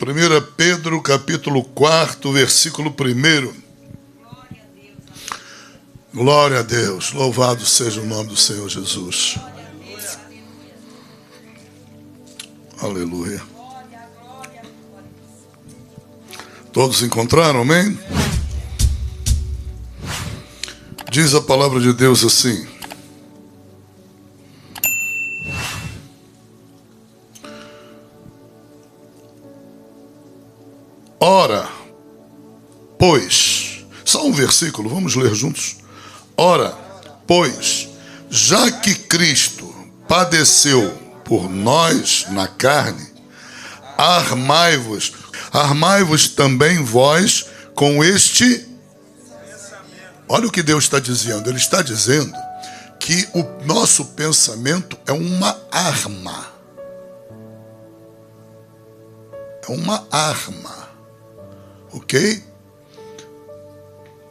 1 Pedro, capítulo 4, versículo 1. Glória a Deus. Louvado seja o nome do Senhor Jesus. Aleluia. Todos encontraram, amém? Diz a palavra de Deus assim: ora, pois, só um versículo, vamos ler juntos. Ora, pois, já que Cristo padeceu por nós na carne, armai-vos também vós com este. Olha o que Deus está dizendo. Ele está dizendo que o nosso pensamento é uma arma. É uma arma. Ok?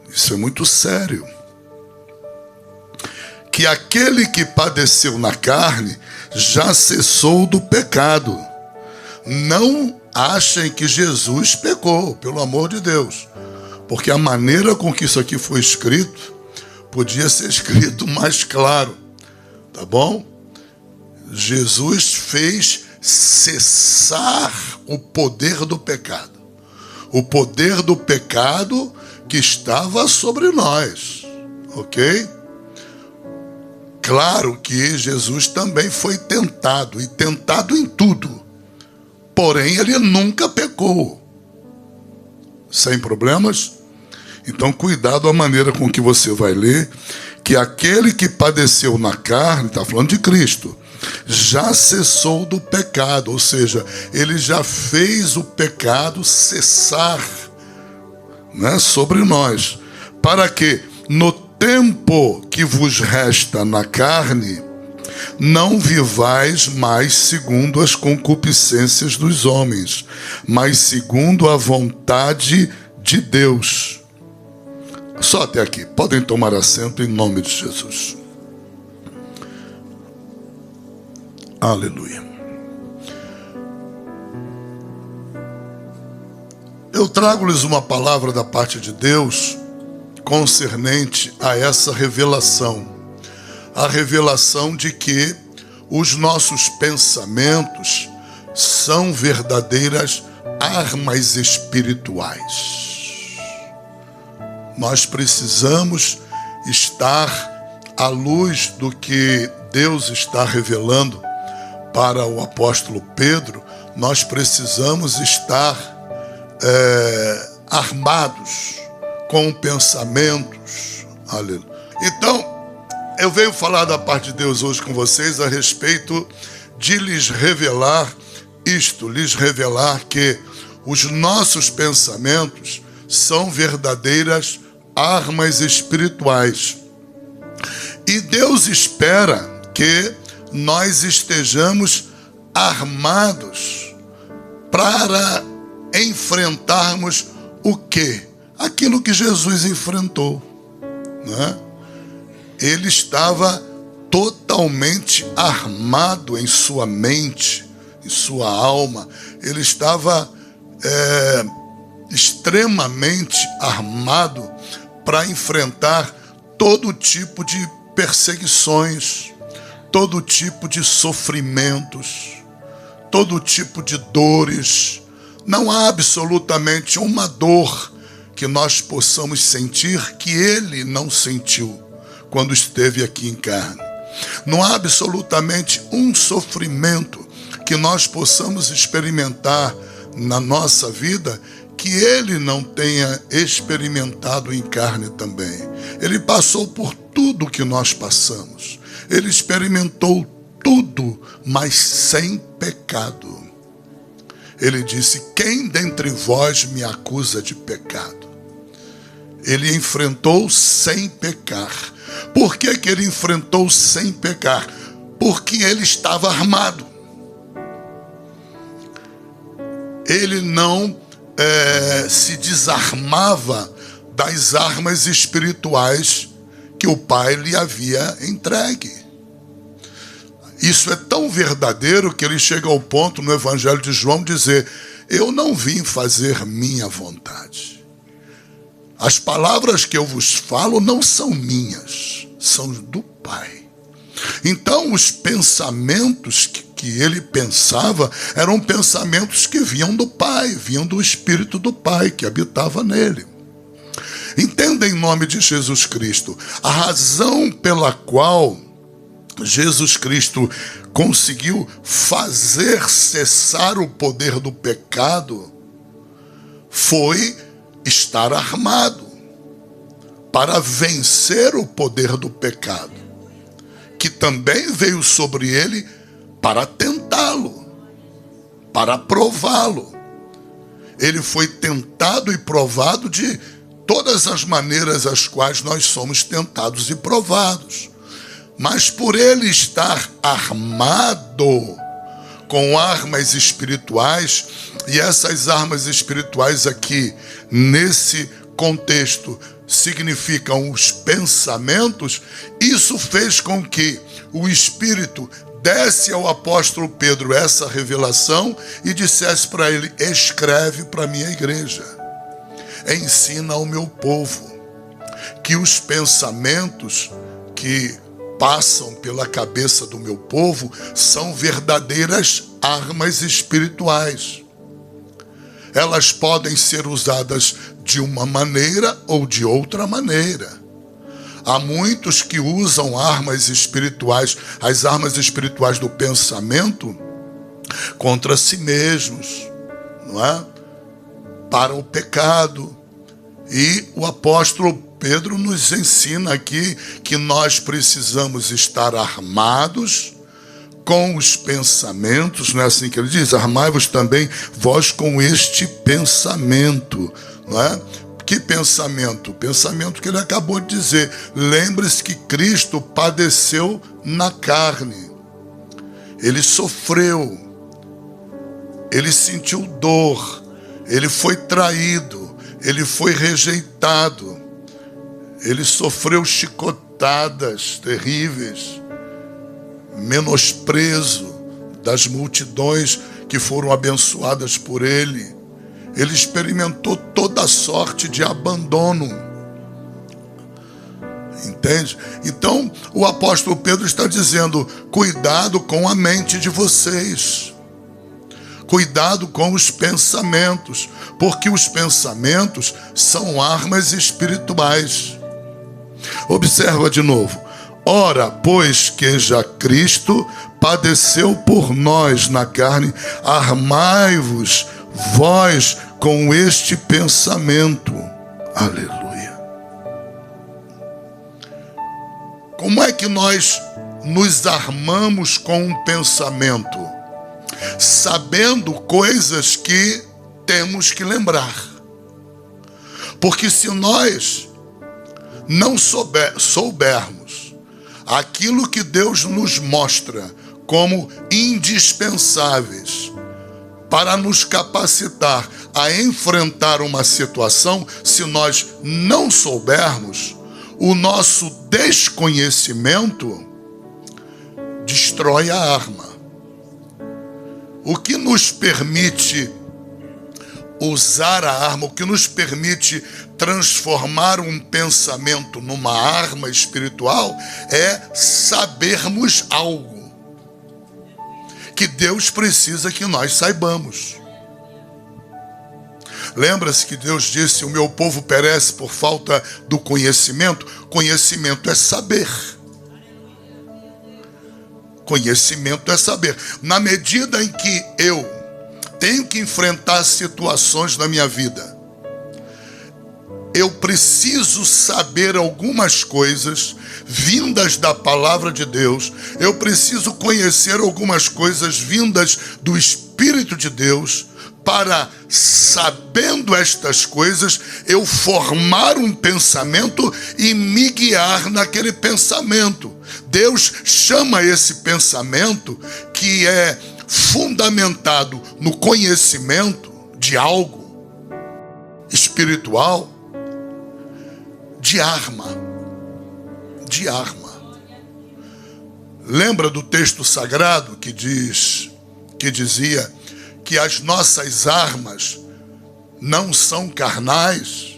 Isso é muito sério. Que aquele que padeceu na carne já cessou do pecado. Não achem que Jesus pecou, pelo amor de Deus. Porque a maneira com que isso aqui foi escrito, podia ser escrito mais claro. Tá bom? Jesus fez cessar o poder do pecado. O poder do pecado que estava sobre nós. Ok? Claro que Jesus também foi tentado, e tentado em tudo. Porém, ele nunca pecou. Sem problemas? Então, cuidado a maneira com que você vai ler, que aquele que padeceu na carne, está falando de Cristo, já cessou do pecado, ou seja, ele já fez o pecado cessar, né, sobre nós, para que no tempo que vos resta na carne, não vivais mais segundo as concupiscências dos homens, mas segundo a vontade de Deus. Só até aqui. Podem tomar assento em nome de Jesus. Aleluia. Eu trago-lhes uma palavra da parte de Deus concernente a essa revelação. A revelação de que os nossos pensamentos são verdadeiras armas espirituais. Nós precisamos estar à luz do que Deus está revelando para o apóstolo Pedro. Nós precisamos estar armados com pensamentos. Aleluia. Então, eu venho falar da parte de Deus hoje com vocês a respeito de lhes revelar isto, lhes revelar que os nossos pensamentos são verdadeiras armas espirituais. E Deus espera que nós estejamos armados para enfrentarmos o quê? Aquilo que Jesus enfrentou, né? Ele estava totalmente armado em sua mente, em sua alma. Ele estava extremamente armado para enfrentar todo tipo de perseguições, todo tipo de sofrimentos, todo tipo de dores. Não há absolutamente uma dor que nós possamos sentir que ele não sentiu quando esteve aqui em carne. Não há absolutamente um sofrimento que nós possamos experimentar na nossa vida que ele não tenha experimentado em carne também. Ele passou por tudo que nós passamos. Ele experimentou tudo, mas sem pecado. Ele disse: quem dentre vós me acusa de pecado? Ele enfrentou sem pecar. Por que que ele enfrentou sem pecar? Porque ele estava armado. Ele não se desarmava das armas espirituais que o Pai lhe havia entregue. Isso é tão verdadeiro que ele chega ao ponto no Evangelho de João dizer: eu não vim fazer minha vontade. As palavras que eu vos falo não são minhas, são do Pai. Então os pensamentos que ele pensava eram pensamentos que vinham do Pai, vinham do Espírito do Pai que habitava nele. Entenda em nome de Jesus Cristo, a razão pela qual Jesus Cristo conseguiu fazer cessar o poder do pecado foi estar armado para vencer o poder do pecado, que também veio sobre ele para tentá-lo, para prová-lo. Ele foi tentado e provado de todas as maneiras as quais nós somos tentados e provados. Mas por ele estar armado com armas espirituais, e essas armas espirituais aqui, nesse contexto, significam os pensamentos, isso fez com que o Espírito desse ao apóstolo Pedro essa revelação e dissesse para ele: escreve para a minha igreja, ensina ao meu povo que os pensamentos que passam pela cabeça do meu povo são verdadeiras armas espirituais. Elas podem ser usadas de uma maneira ou de outra maneira. Há muitos que usam armas espirituais, as armas espirituais do pensamento, contra si mesmos, não é? Para o pecado. E o apóstolo Pedro nos ensina aqui que nós precisamos estar armados com os pensamentos, não é assim que ele diz? Armai-vos também vós com este pensamento, não é? Que pensamento? O pensamento que ele acabou de dizer. Lembre-se que Cristo padeceu na carne. Ele sofreu. Ele sentiu dor. Ele foi traído. Ele foi rejeitado. Ele sofreu chicotadas terríveis. Menosprezo das multidões que foram abençoadas por ele. Ele experimentou toda sorte de abandono. Entende? Então, o apóstolo Pedro está dizendo: cuidado com a mente de vocês. Cuidado com os pensamentos, porque os pensamentos são armas espirituais. Observa de novo. Ora, pois que já Cristo padeceu por nós na carne, armai-vos vós com este pensamento. Aleluia. Como é que nós nos armamos com um pensamento? Sabendo coisas que temos que lembrar. Porque se nós não soubermos aquilo que Deus nos mostra como indispensáveis para nos capacitar a enfrentar uma situação, se nós não soubermos, o nosso desconhecimento destrói a arma. O que nos permite usar a arma, o que nos permite transformar um pensamento numa arma espiritual, é sabermos algo que Deus precisa que nós saibamos. Lembra-se que Deus disse: o meu povo perece por falta do conhecimento? Conhecimento é saber. Conhecimento é saber. Na medida em que eu tenho que enfrentar situações na minha vida, eu preciso saber algumas coisas vindas da palavra de Deus. Eu preciso conhecer algumas coisas vindas do Espírito de Deus, para, sabendo estas coisas, eu formar um pensamento e me guiar naquele pensamento. Deus chama esse pensamento, que é fundamentado no conhecimento de algo espiritual, de arma. De arma. Lembra do texto sagrado que dizia que as nossas armas não são carnais,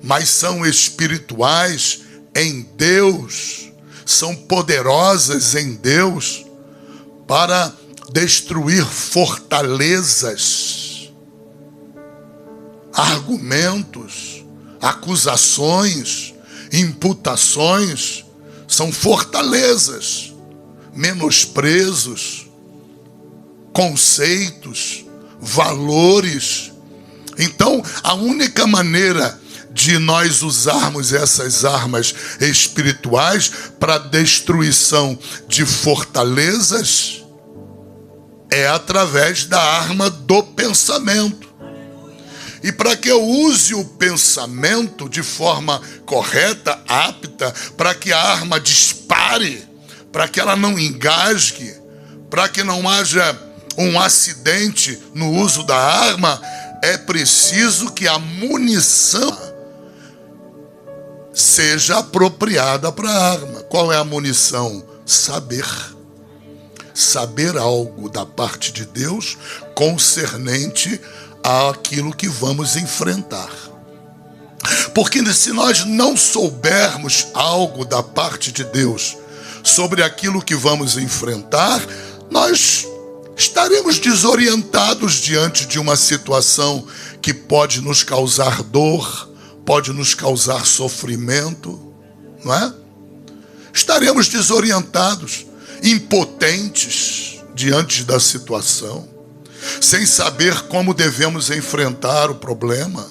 mas são espirituais em Deus, são poderosas em Deus para destruir fortalezas, argumentos, acusações, imputações, são fortalezas, menosprezos, conceitos, valores. Então, a única maneira de nós usarmos essas armas espirituais para destruição de fortalezas é através da arma do pensamento. E para que eu use o pensamento de forma correta, apta, para que a arma dispare, para que ela não engasgue, para que não haja um acidente no uso da arma, é preciso que a munição seja apropriada para a arma. Qual é a munição? Saber. Saber algo da parte de Deus concernente àquilo que vamos enfrentar. Porque se nós não soubermos algo da parte de Deus sobre aquilo que vamos enfrentar, nós estaremos desorientados diante de uma situação que pode nos causar dor, pode nos causar sofrimento, não é? Estaremos desorientados, impotentes diante da situação, sem saber como devemos enfrentar o problema,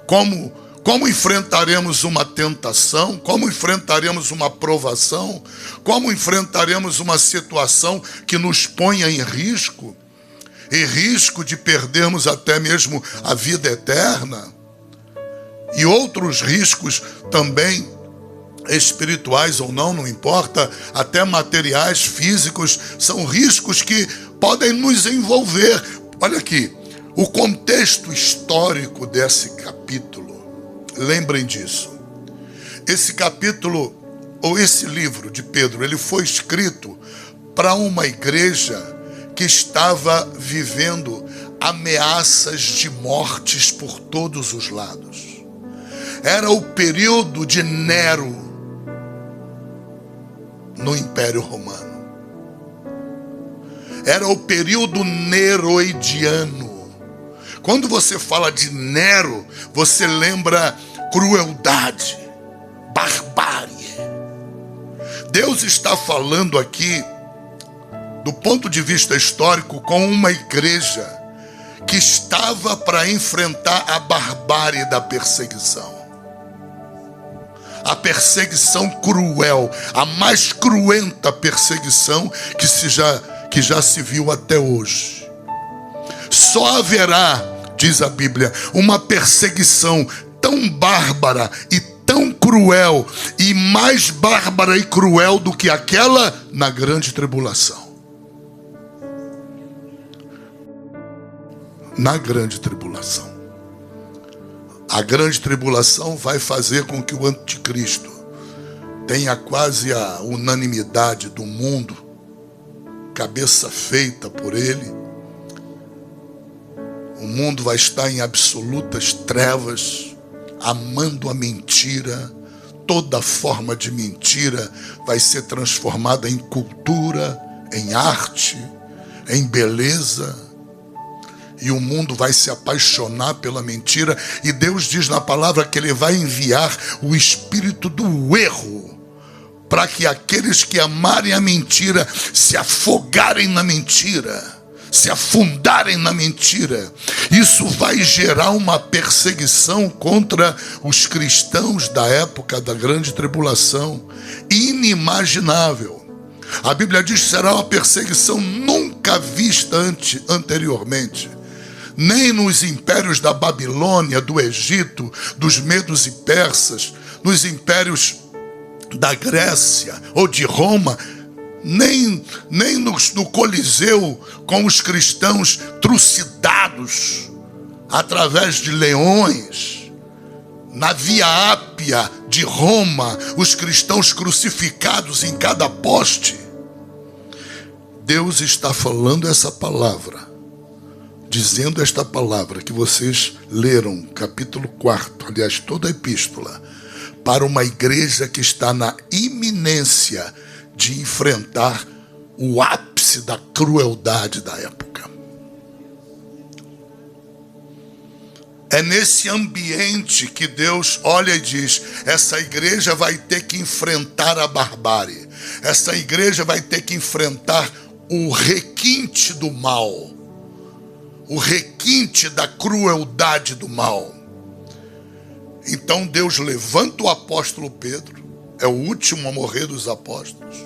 como enfrentaremos uma tentação, como enfrentaremos uma provação, como enfrentaremos uma situação que nos ponha em risco de perdermos até mesmo a vida eterna, e outros riscos também, espirituais ou não, não importa, até materiais, físicos, são riscos que podem nos envolver. Olha aqui, o contexto histórico desse capítulo, lembrem disso. Esse capítulo, ou esse livro de Pedro, ele foi escrito para uma igreja que estava vivendo ameaças de mortes por todos os lados. Era o período de Nero no Império Romano. Era o período neroidiano. Quando você fala de Nero, você lembra crueldade, barbárie. Deus está falando aqui, do ponto de vista histórico, com uma igreja que estava para enfrentar a barbárie da perseguição. A perseguição cruel, a mais cruenta perseguição que já se viu até hoje. Só haverá, diz a Bíblia, uma perseguição tão bárbara e tão cruel, e mais bárbara e cruel do que aquela na grande tribulação. Na grande tribulação. A grande tribulação vai fazer com que o anticristo tenha quase a unanimidade do mundo, cabeça feita por ele. O mundo vai estar em absolutas trevas, amando a mentira. Toda forma de mentira vai ser transformada em cultura, em arte, em beleza. E o mundo vai se apaixonar pela mentira. E Deus diz na palavra que Ele vai enviar o espírito do erro, para que aqueles que amarem a mentira se afogarem na mentira, se afundarem na mentira. Isso vai gerar uma perseguição contra os cristãos da época da grande tribulação, inimaginável. A Bíblia diz que será uma perseguição nunca vista anteriormente. Nem nos impérios da Babilônia, do Egito, dos Medos e Persas, nos impérios da Grécia ou de Roma, nem no Coliseu, com os cristãos trucidados através de leões, na Via Ápia de Roma, os cristãos crucificados em cada poste. Deus está falando essa palavra, dizendo esta palavra que vocês leram, capítulo 4, aliás, toda a epístola, para uma igreja que está na iminência de enfrentar o ápice da crueldade da época. É nesse ambiente que Deus olha e diz: essa igreja vai ter que enfrentar a barbárie, essa igreja vai ter que enfrentar o requinte do mal, o requinte da crueldade do mal. Então Deus levanta o apóstolo Pedro, é o último a morrer dos apóstolos,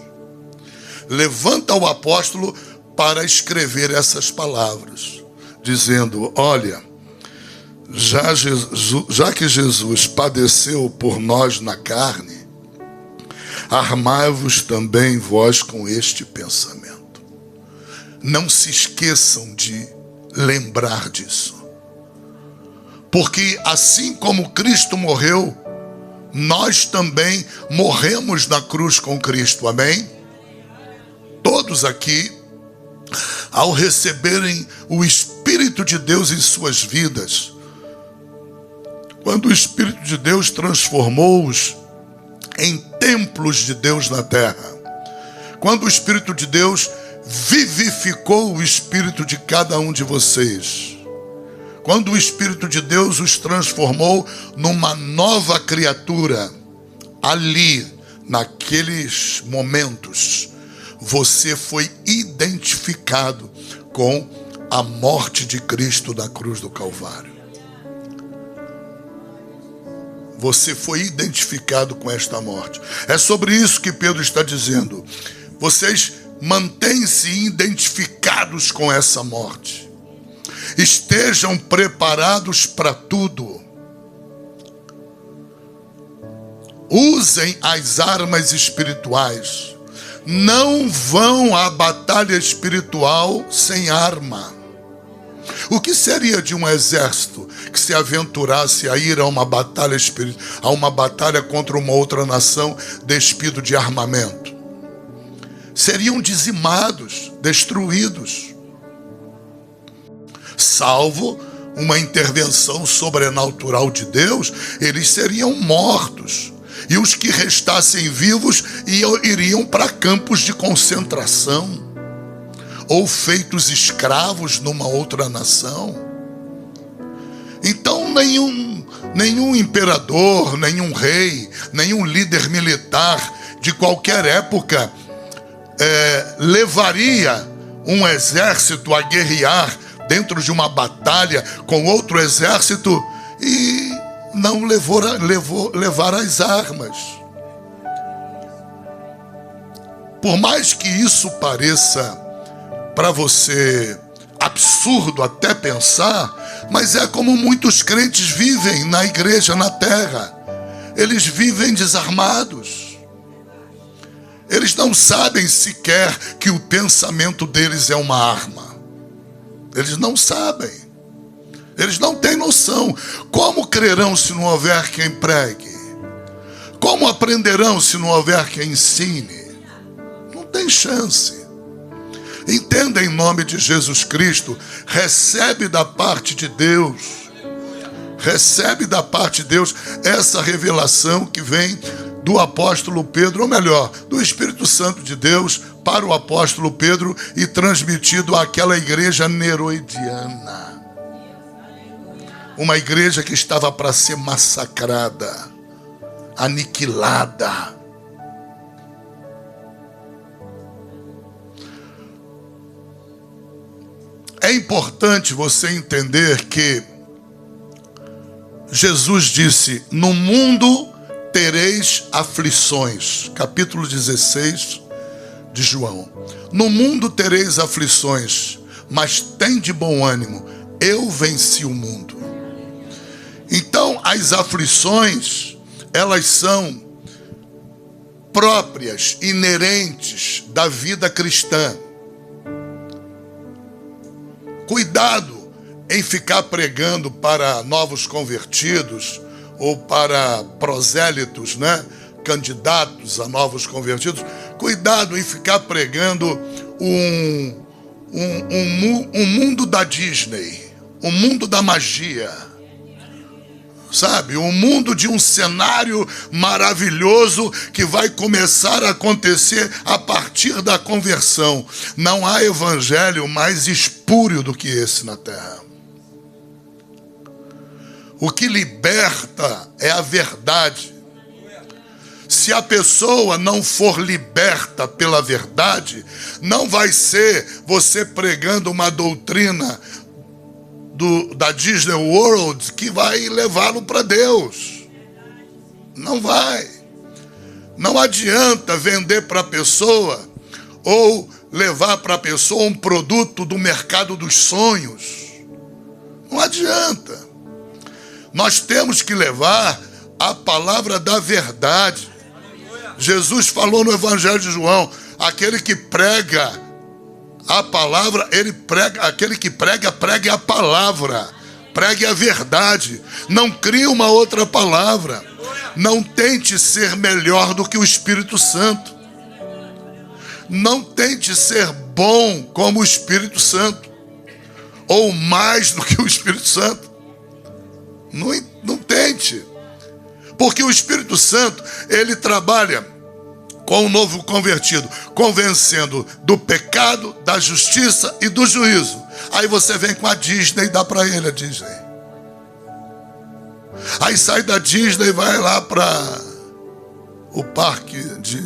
levanta o apóstolo para escrever essas palavras, dizendo: olha, já que Jesus padeceu por nós na carne, armai-vos também vós com este pensamento. Não se esqueçam de lembrar disso. Porque assim como Cristo morreu, nós também morremos na cruz com Cristo, amém? Todos aqui, ao receberem o Espírito de Deus em suas vidas, quando o Espírito de Deus transformou-os em templos de Deus na terra, quando o Espírito de Deus vivificou o espírito de cada um de vocês, quando o Espírito de Deus os transformou numa nova criatura, ali, naqueles momentos, você foi identificado com a morte de Cristo na cruz do Calvário. Você foi identificado com esta morte. É sobre isso que Pedro está dizendo. Vocês mantêm-se identificados com essa morte. Estejam preparados para tudo. Usem as armas espirituais. Não vão à batalha espiritual sem arma. O que seria de um exército que se aventurasse a ir a uma batalha contra uma outra nação despido de armamento? Seriam dizimados, destruídos. Salvo uma intervenção sobrenatural de Deus, eles seriam mortos. E os que restassem vivos iriam para campos de concentração, ou feitos escravos numa outra nação. Então nenhum imperador, nenhum rei, nenhum líder militar de qualquer época levaria um exército a guerrear dentro de uma batalha com outro exército e não levar as armas. Por mais que isso pareça para você absurdo até pensar, mas é como muitos crentes vivem na igreja, na terra. Eles vivem desarmados. Eles não sabem sequer que o pensamento deles é uma arma. Eles não sabem. Eles não têm noção. Como crerão se não houver quem pregue? Como aprenderão se não houver quem ensine? Não tem chance. Entenda em nome de Jesus Cristo. Recebe da parte de Deus. Recebe da parte de Deus essa revelação que vem do apóstolo Pedro, ou melhor, do Espírito Santo de Deus para o apóstolo Pedro e transmitido àquela igreja neroidiana. Uma igreja que estava para ser massacrada, aniquilada. É importante você entender que Jesus disse: no mundo tereis aflições. Capítulo 16 de João. No mundo tereis aflições, mas tende bom ânimo, eu venci o mundo. Então, as aflições, elas são próprias, inerentes da vida cristã. Cuidado em ficar pregando para novos convertidos ou para prosélitos, né? Candidatos a novos convertidos. Cuidado em ficar pregando um mundo da Disney, um mundo da magia, sabe? Um mundo de um cenário maravilhoso que vai começar a acontecer a partir da conversão. Não há evangelho mais espúrio do que esse na terra. O que liberta é a verdade. Se a pessoa não for liberta pela verdade, não vai ser você pregando uma doutrina da Disney World que vai levá-lo para Deus. Não vai. Não adianta vender para a pessoa ou levar para a pessoa um produto do mercado dos sonhos. Não adianta. Nós temos que levar a palavra da verdade. Jesus falou no Evangelho de João, aquele que prega a palavra, aquele que prega a palavra, pregue a verdade, não crie uma outra palavra, não tente ser melhor do que o Espírito Santo, não tente ser bom como o Espírito Santo, ou mais do que o Espírito Santo, não tente, porque o Espírito Santo, ele trabalha com o novo convertido, convencendo do pecado, da justiça e do juízo. Aí você vem com a Disney e dá para ele a Disney. Aí sai da Disney e vai lá para o parque de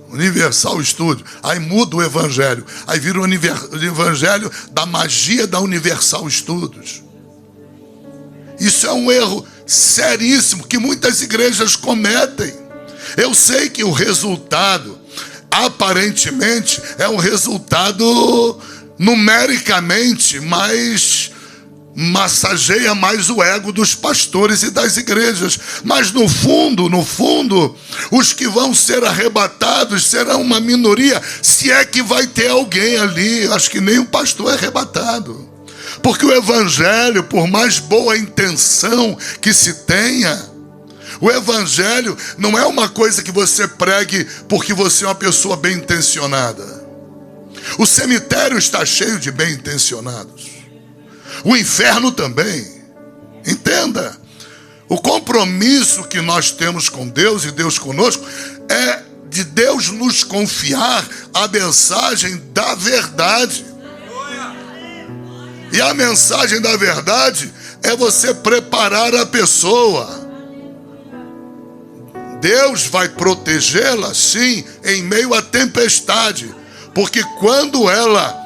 Universal Studio. Aí muda o evangelho. Aí vira o evangelho da magia da Universal Studios. Isso é um erro seríssimo que muitas igrejas cometem. Eu sei que o resultado, aparentemente, é um resultado numericamente mais massageia mais o ego dos pastores e das igrejas. Mas no fundo, os que vão ser arrebatados serão uma minoria, se é que vai ter alguém ali. Acho que nem o pastor é arrebatado. Porque o evangelho, por mais boa intenção que se tenha, o evangelho não é uma coisa que você pregue porque você é uma pessoa bem intencionada. O cemitério está cheio de bem intencionados. O inferno também. Entenda. O compromisso que nós temos com Deus e Deus conosco é de Deus nos confiar a mensagem da verdade. E a mensagem da verdade é você preparar a pessoa. Deus vai protegê-la, sim, em meio à tempestade. Porque quando ela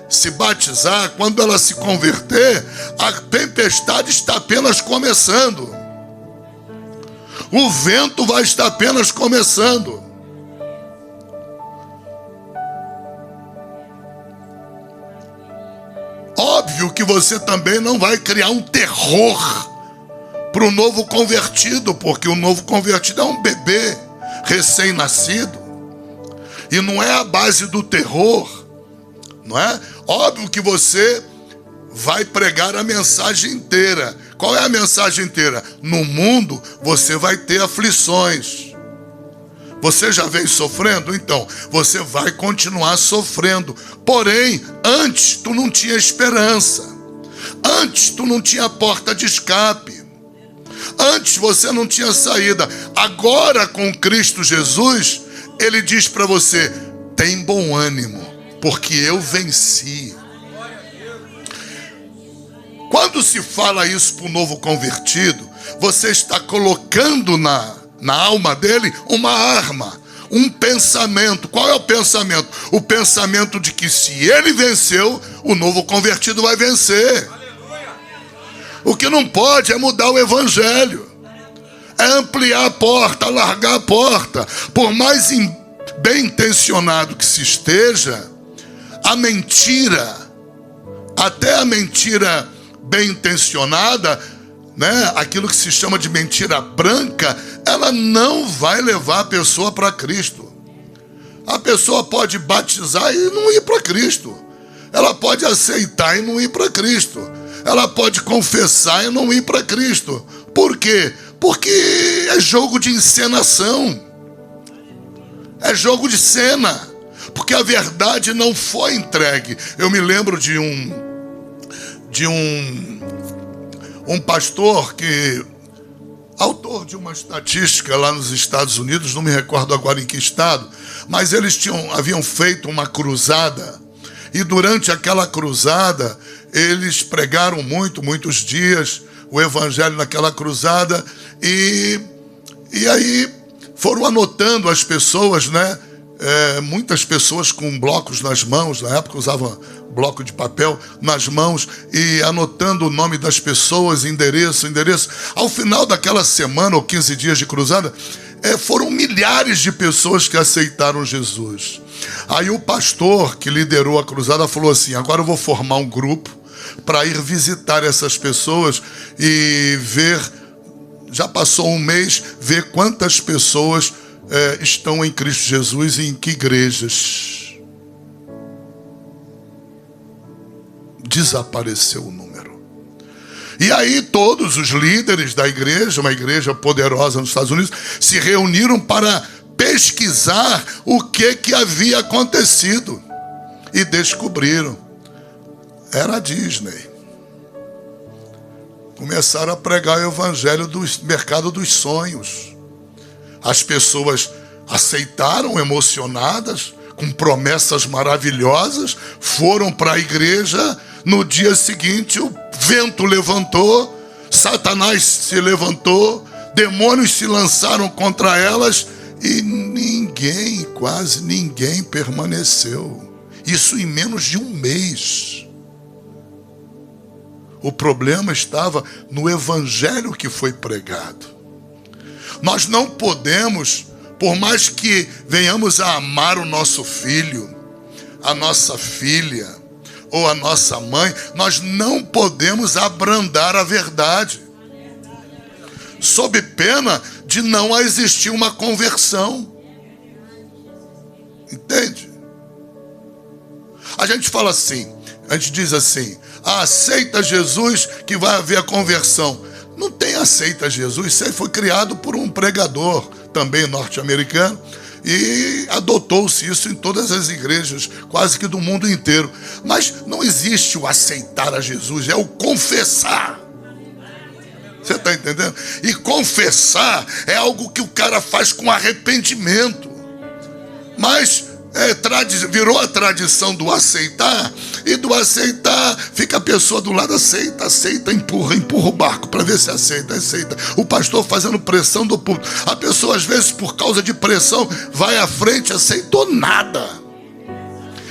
se batizar, quando ela se converter, a tempestade está apenas começando. O vento vai estar apenas começando. Óbvio que você também não vai criar um terror para o novo convertido, porque o novo convertido é um bebê recém-nascido. E não é a base do terror, não é? Óbvio que você vai pregar a mensagem inteira. Qual é a mensagem inteira? No mundo você vai ter aflições. Você já vem sofrendo? Então, você vai continuar sofrendo. Porém, antes tu não tinha esperança. Antes tu não tinha porta de escape. Antes você não tinha saída. Agora com Cristo Jesus, Ele diz para você: tem bom ânimo, porque eu venci. Quando se fala isso para o novo convertido, você está colocando na alma dele uma arma, um pensamento. Qual é o pensamento? O pensamento de que se ele venceu, o novo convertido vai vencer. O que não pode é mudar o evangelho, é ampliar a porta, alargar a porta. Por mais bem intencionado que se esteja, a mentira, até a mentira bem intencionada, né, aquilo que se chama de mentira branca, ela não vai levar a pessoa para Cristo. A pessoa pode batizar e não ir para Cristo. Ela pode aceitar e não ir para Cristo. Ela pode confessar e não ir para Cristo. Por quê? Porque é jogo de encenação. É jogo de cena. porque a verdade não foi entregue. Eu me lembro de um pastor que, autor de uma estatística lá nos Estados Unidos, não me recordo agora em que estado, mas eles haviam feito uma cruzada, e durante aquela cruzada eles pregaram muitos dias o evangelho naquela cruzada, e aí foram anotando as pessoas, né? Muitas pessoas com blocos nas mãos, na época usavam bloco de papel nas mãos, e anotando o nome das pessoas, endereço. Ao final daquela semana ou 15 dias de cruzada, foram milhares de pessoas que aceitaram Jesus. Aí o pastor que liderou a cruzada falou assim: agora eu vou formar um grupo para ir visitar essas pessoas e ver, já passou um mês, ver quantas pessoas estão em Cristo Jesus e em que igrejas. Desapareceu o número. E aí todos os líderes da igreja, uma igreja poderosa nos Estados Unidos, se reuniram para pesquisar o que havia acontecido. E descobriram. Era a Disney. Começaram a pregar o evangelho do mercado dos sonhos. As pessoas aceitaram, emocionadas, com promessas maravilhosas, foram para a igreja. No dia seguinte, o vento levantou, Satanás se levantou, demônios se lançaram contra elas e quase ninguém permaneceu. Isso em menos de um mês. O problema estava no evangelho que foi pregado. Nós não podemos, por mais que venhamos a amar o nosso filho, a nossa filha ou a nossa mãe, nós não podemos abrandar a verdade, sob pena de não existir uma conversão. Entende? A gente fala assim, a gente diz assim: aceita Jesus que vai haver a conversão. Não tem aceita Jesus. Isso aí foi criado por um pregador também norte-americano, e adotou-se isso em todas as igrejas, quase que do mundo inteiro. Mas não existe o aceitar a Jesus, é o confessar. Você está entendendo? E confessar é algo que o cara faz com arrependimento. Mas virou a tradição do aceitar, e do aceitar fica a pessoa do lado, aceita, empurra o barco para ver se aceita. O pastor fazendo pressão do público. A pessoa, às vezes, por causa de pressão, vai à frente, aceitou nada.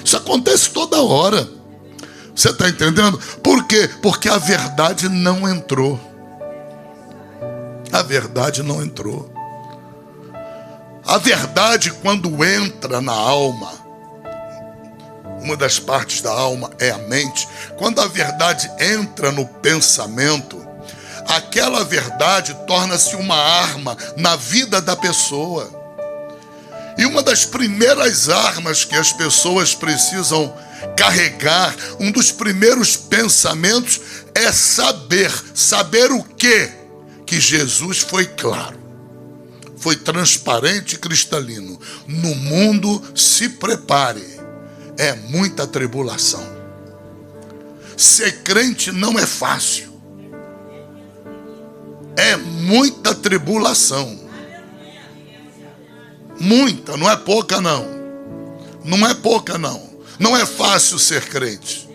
Isso acontece toda hora. Você está entendendo? Por quê? Porque a verdade não entrou. A verdade não entrou. A verdade, quando entra na alma, uma das partes da alma é a mente. Quando a verdade entra no pensamento, aquela verdade torna-se uma arma na vida da pessoa. E uma das primeiras armas que as pessoas precisam carregar, um dos primeiros pensamentos é saber o quê? Que Jesus foi claro, foi transparente e cristalino. No mundo, se prepare, é muita tribulação. Ser crente não é fácil, é muita tribulação. Muita, não é pouca não. Não é pouca não. Não é fácil ser crente.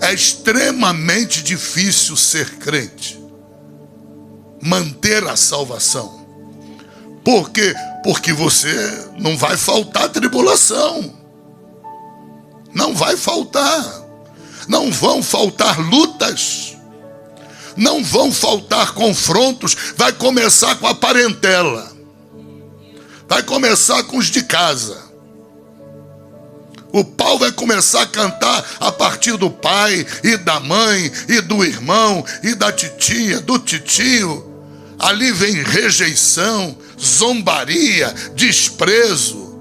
É extremamente difícil ser crente. Manter a salvação. Por quê? Porque você não vai faltar tribulação. Não vai faltar. Não vão faltar lutas. Não vão faltar confrontos. Vai começar com a parentela. Vai começar com os de casa. O pau vai começar a cantar a partir do pai e da mãe e do irmão e da titia, do titio. Ali vem rejeição, zombaria, desprezo.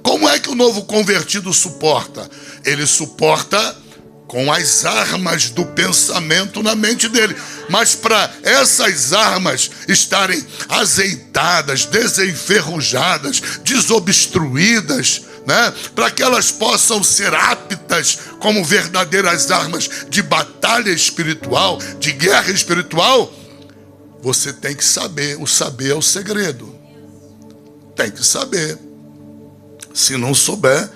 Como é que o novo convertido suporta? Ele suporta com as armas do pensamento na mente dele. Mas para essas armas estarem azeitadas, desenferrujadas, desobstruídas, né? Para que elas possam ser aptas como verdadeiras armas de batalha espiritual, de guerra espiritual, você tem que saber. O saber é o segredo. Tem que saber. Se não souber,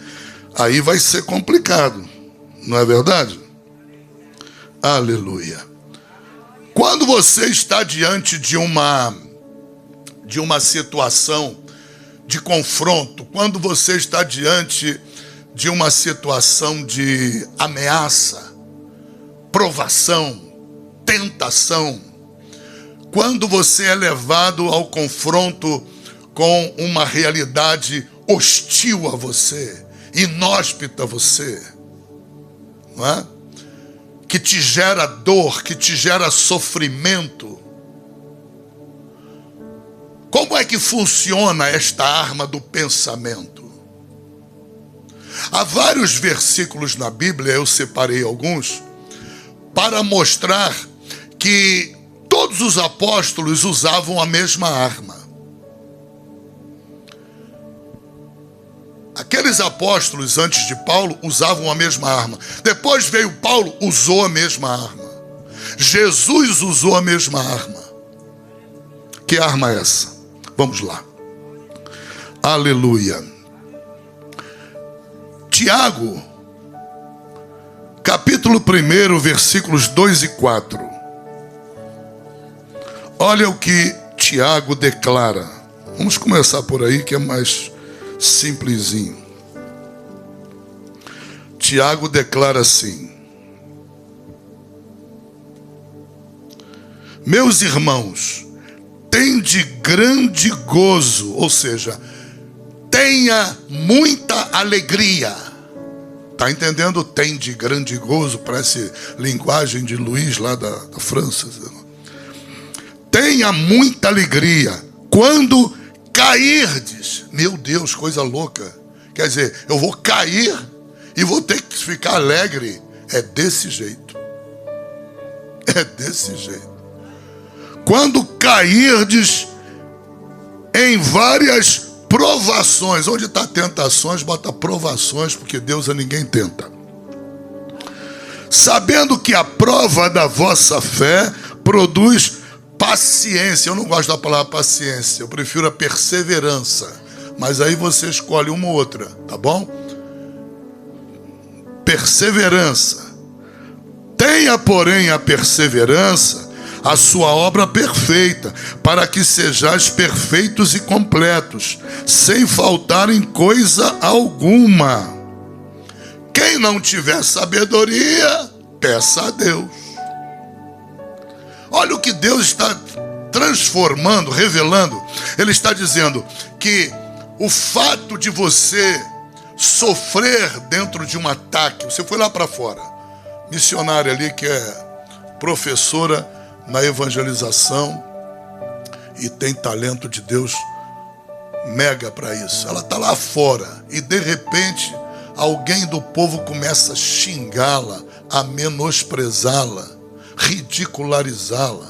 aí vai ser complicado. Não é verdade? Aleluia. Quando você está diante de uma situação de confronto, quando você está diante de uma situação de ameaça, provação, tentação, quando você é levado ao confronto com uma realidade hostil a você, inóspita a você, não é? Que te gera dor, que te gera sofrimento. Como é que funciona esta arma do pensamento? Há vários versículos na Bíblia, eu separei alguns, para mostrar que todos os apóstolos usavam a mesma arma. Aqueles apóstolos antes de Paulo usavam a mesma arma. Depois veio Paulo, usou a mesma arma. Jesus usou a mesma arma. Que arma é essa? Vamos lá. Aleluia. Tiago, capítulo 1, versículos 2 e 4. Olha o que Tiago declara. Vamos começar por aí que é mais simplesinho. Tiago declara assim: meus irmãos, tende grande gozo, ou seja, tenha muita alegria. Está entendendo? Tende grande gozo, parece linguagem de Luiz lá da França. Tenha muita alegria quando cairdes. Meu Deus, coisa louca. Quer dizer, eu vou cair e vou ter que ficar alegre. É desse jeito. É desse jeito. Quando cairdes em várias provações. Onde está tentações, bota provações, porque Deus a ninguém tenta. Sabendo que a prova da vossa fé produz paciência. Eu não gosto da palavra paciência, eu prefiro a perseverança. Mas aí você escolhe uma ou outra, tá bom? Perseverança. Tenha, porém, a perseverança a sua obra perfeita, para que sejais perfeitos e completos, sem faltar em coisa alguma. Quem não tiver sabedoria, peça a Deus. Olha o que Deus está transformando, revelando. Ele está dizendo que o fato de você sofrer dentro de um ataque, você foi lá para fora, missionária ali que é professora na evangelização e tem talento de Deus mega para isso. Ela está lá fora e de repente alguém do povo começa a xingá-la, a menosprezá-la, ridicularizá-la,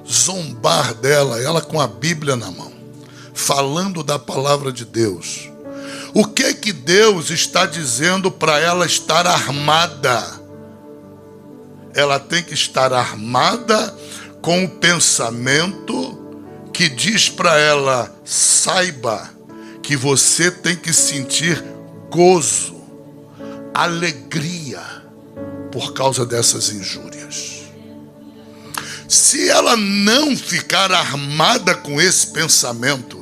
zombar dela, ela com a Bíblia na mão, falando da palavra de Deus. O que Deus está dizendo para ela estar armada? Ela tem que estar armada com o pensamento que diz para ela: saiba que você tem que sentir gozo, alegria por causa dessas injúrias. Se ela não ficar armada com esse pensamento,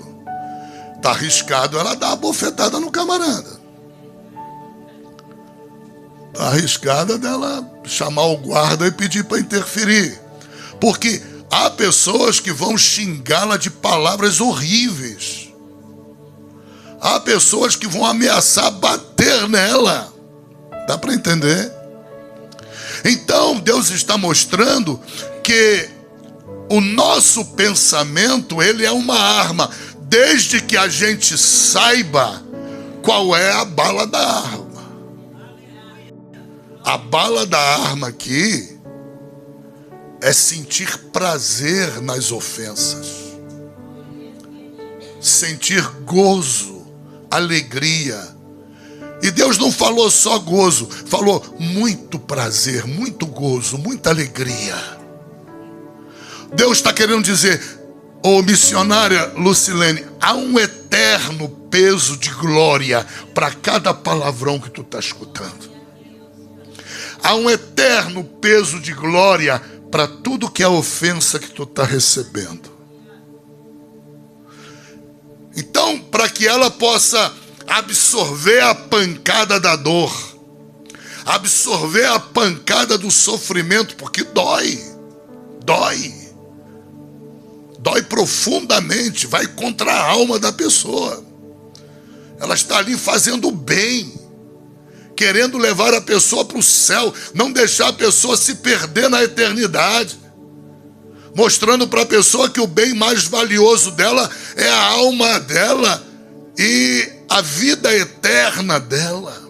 está arriscado ela dar uma bofetada no camarada. Está arriscada dela chamar o guarda e pedir para interferir. Porque há pessoas que vão xingá-la de palavras horríveis. Há pessoas que vão ameaçar bater nela. Dá para entender? Então Deus está mostrando que o nosso pensamento, ele é uma arma, desde que a gente saiba qual é a bala da arma. A bala da arma aqui é sentir prazer nas ofensas, sentir gozo, alegria. E Deus não falou só gozo, falou muito prazer, muito gozo, muita alegria. Deus está querendo dizer, ô missionária Lucilene, há um eterno peso de glória para cada palavrão que tu está escutando. Há um eterno peso de glória para tudo que é ofensa que tu está recebendo. Então, para que ela possa absorver a pancada da dor, absorver a pancada do sofrimento, porque dói profundamente, vai contra a alma da pessoa. Ela está ali fazendo o bem, querendo levar a pessoa para o céu, não deixar a pessoa se perder na eternidade, mostrando para a pessoa que o bem mais valioso dela é a alma dela e a vida eterna dela.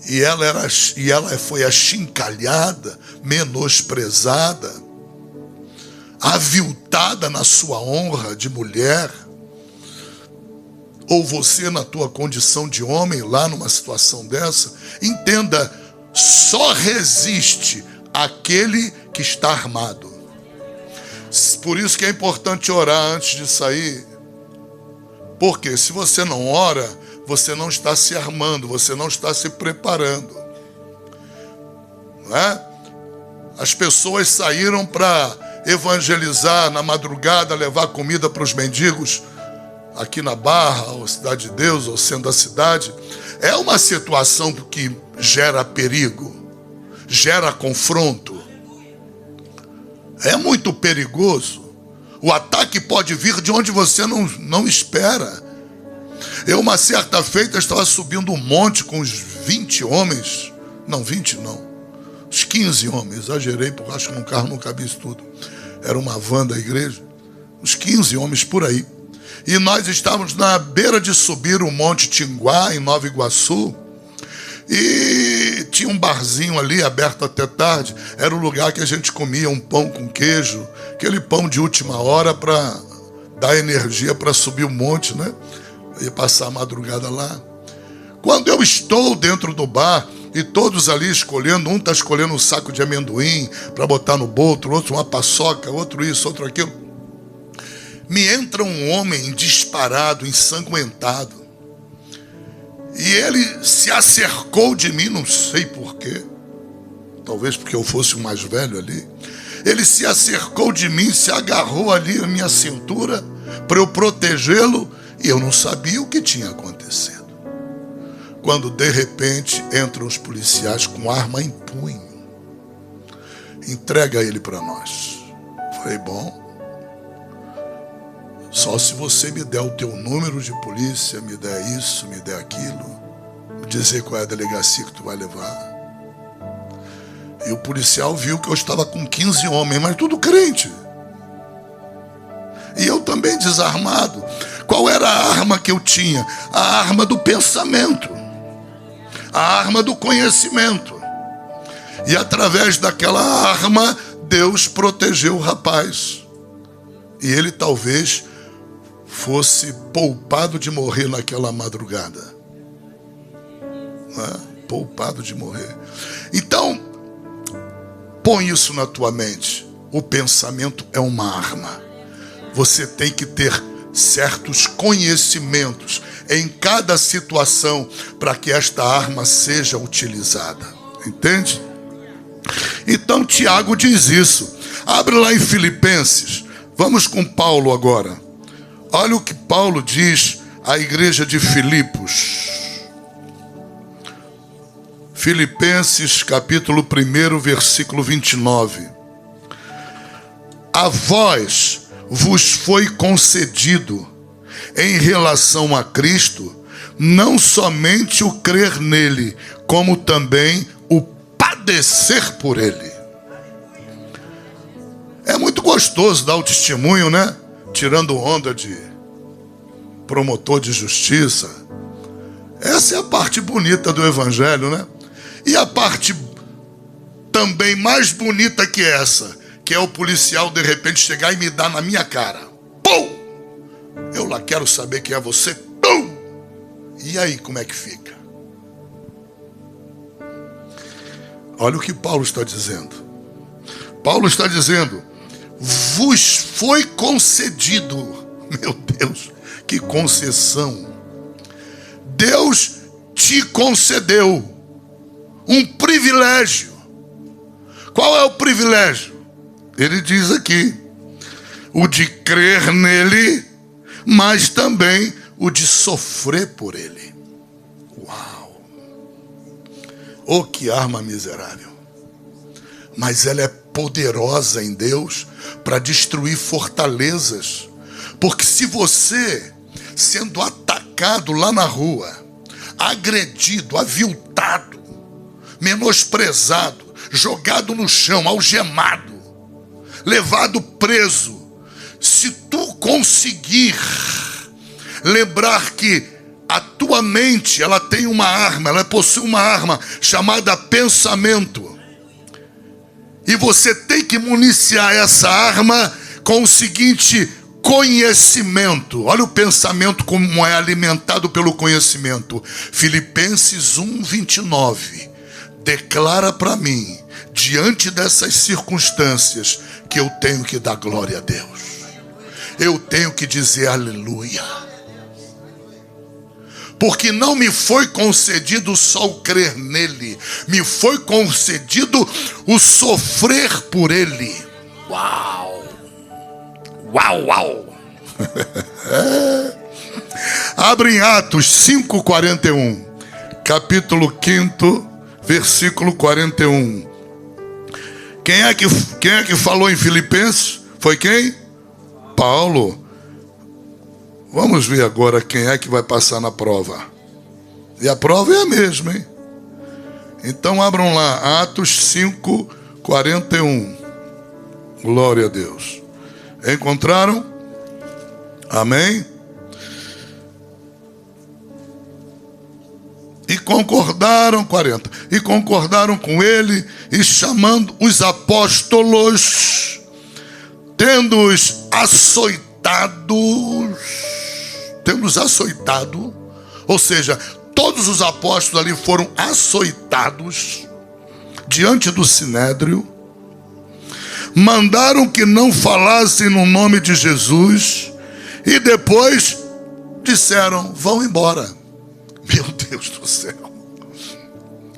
E ela foi achincalhada, menosprezada, aviltada na sua honra de mulher. Ou você, na tua condição de homem, lá numa situação dessa, entenda, só resiste aquele que está armado. Por isso que é importante orar antes de sair. Porque se você não ora, você não está se armando, você não está se preparando. Não é? As pessoas saíram para evangelizar na madrugada, levar comida para os mendigos, aqui na Barra, ou Cidade de Deus, ou Centro da Cidade. É uma situação que gera perigo, gera confronto. É muito perigoso. O ataque pode vir de onde você não espera. Eu, uma certa feita, estava subindo um monte com uns 20 homens. Não, 20 não. Uns 15 homens. Exagerei, porque acho que num carro não cabia isso tudo. Era uma van da igreja. Uns 15 homens por aí. E nós estávamos na beira de subir o Monte Tinguá, em Nova Iguaçu. E tinha um barzinho ali, aberto até tarde. Era o lugar que a gente comia um pão com queijo. Aquele pão de última hora para dar energia para subir o monte, né? Eu ia passar a madrugada lá. Quando eu estou dentro do bar, e todos ali escolhendo, um está escolhendo um saco de amendoim para botar no bolso, outro uma paçoca, outro isso, outro aquilo. Me entra um homem disparado, ensanguentado. E ele se acercou de mim, não sei porquê. Talvez porque eu fosse o mais velho ali. Ele se acercou de mim, se agarrou ali na minha cintura para eu protegê-lo. E eu não sabia o que tinha acontecido. Quando de repente entram os policiais com arma em punho. Entrega ele para nós. Falei, bom, só se você me der o teu número de polícia, me der isso, me der aquilo, dizer qual é a delegacia que tu vai levar. E o policial viu que eu estava com 15 homens, mas tudo crente. E eu também desarmado. Qual era a arma que eu tinha? A arma do pensamento. A arma do conhecimento. E através daquela arma, Deus protegeu o rapaz. E ele talvez fosse poupado de morrer naquela madrugada. Não é? Poupado de morrer. Então, põe isso na tua mente. O pensamento é uma arma. Você tem que ter certos conhecimentos em cada situação para que esta arma seja utilizada. Entende? Então Tiago diz isso. Abre lá em Filipenses. Vamos com Paulo agora. Olha o que Paulo diz à igreja de Filipos. Filipenses capítulo 1, versículo 29. A vós vos foi concedido, em relação a Cristo, não somente o crer nele, como também o padecer por ele. É muito gostoso dar o testemunho, né? Tirando onda de promotor de justiça. Essa é a parte bonita do evangelho, né? E a parte também mais bonita que essa, que é o policial de repente chegar e me dar na minha cara. Pum! Eu lá quero saber quem é você. Pum! E aí, como é que fica? Olha o que Paulo está dizendo. Paulo está dizendo: vos foi concedido. Meu Deus, que concessão. Deus te concedeu um privilégio. Qual é o privilégio? Ele diz aqui: o de crer nele, mas também o de sofrer por ele. Uau! Oh, que arma miserável! Mas ela é poderosa em Deus para destruir fortalezas. Porque se você, sendo atacado lá na rua, agredido, aviltado, menosprezado, jogado no chão, algemado, levado preso, se tu conseguir lembrar que a tua mente, ela tem uma arma, ela possui uma arma chamada pensamento, e você tem que municiar essa arma com o seguinte conhecimento. Olha o pensamento como é alimentado pelo conhecimento. Filipenses 1:29 declara para mim, diante dessas circunstâncias, que eu tenho que dar glória a Deus. Eu tenho que dizer aleluia. Porque não me foi concedido só o crer nele, me foi concedido o sofrer por ele. Uau! Uau, uau! Abre em Atos 5:41, capítulo 5, versículo 41. Quem é que falou em Filipenses? Foi quem? Paulo. Vamos ver agora quem é que vai passar na prova. E a prova é a mesma, hein? Então abram lá, Atos 5:41. Glória a Deus. Encontraram? Amém? E concordaram, 40. E concordaram com ele, e chamando os apóstolos, tendo-os açoitado, ou seja, todos os apóstolos ali foram açoitados diante do sinédrio, mandaram que não falassem no nome de Jesus, e depois disseram: vão embora. Meu Deus do céu,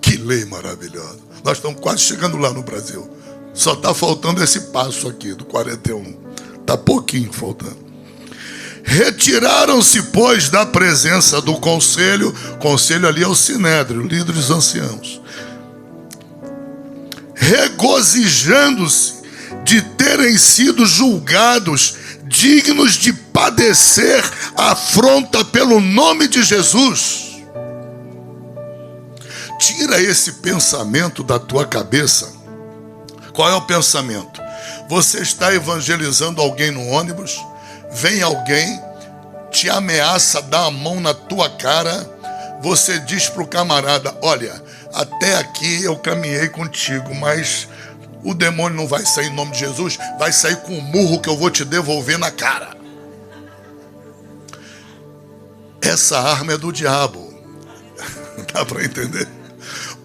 que lei maravilhosa. Nós estamos quase chegando lá no Brasil. Só está faltando esse passo aqui do 41. Está pouquinho faltando. Retiraram-se, pois, da presença do conselho. Conselho ali é o sinédrio, líderes anciãos, regozijando-se de terem sido julgados dignos de padecer afronta pelo nome de Jesus. Tira esse pensamento da tua cabeça. Qual é o pensamento? Você está evangelizando alguém no ônibus, vem alguém, te ameaça, dá a mão na tua cara, você diz para o camarada: olha, até aqui eu caminhei contigo, mas o demônio não vai sair em nome de Jesus, vai sair com um murro que eu vou te devolver na cara. Essa arma é do diabo. Dá para entender?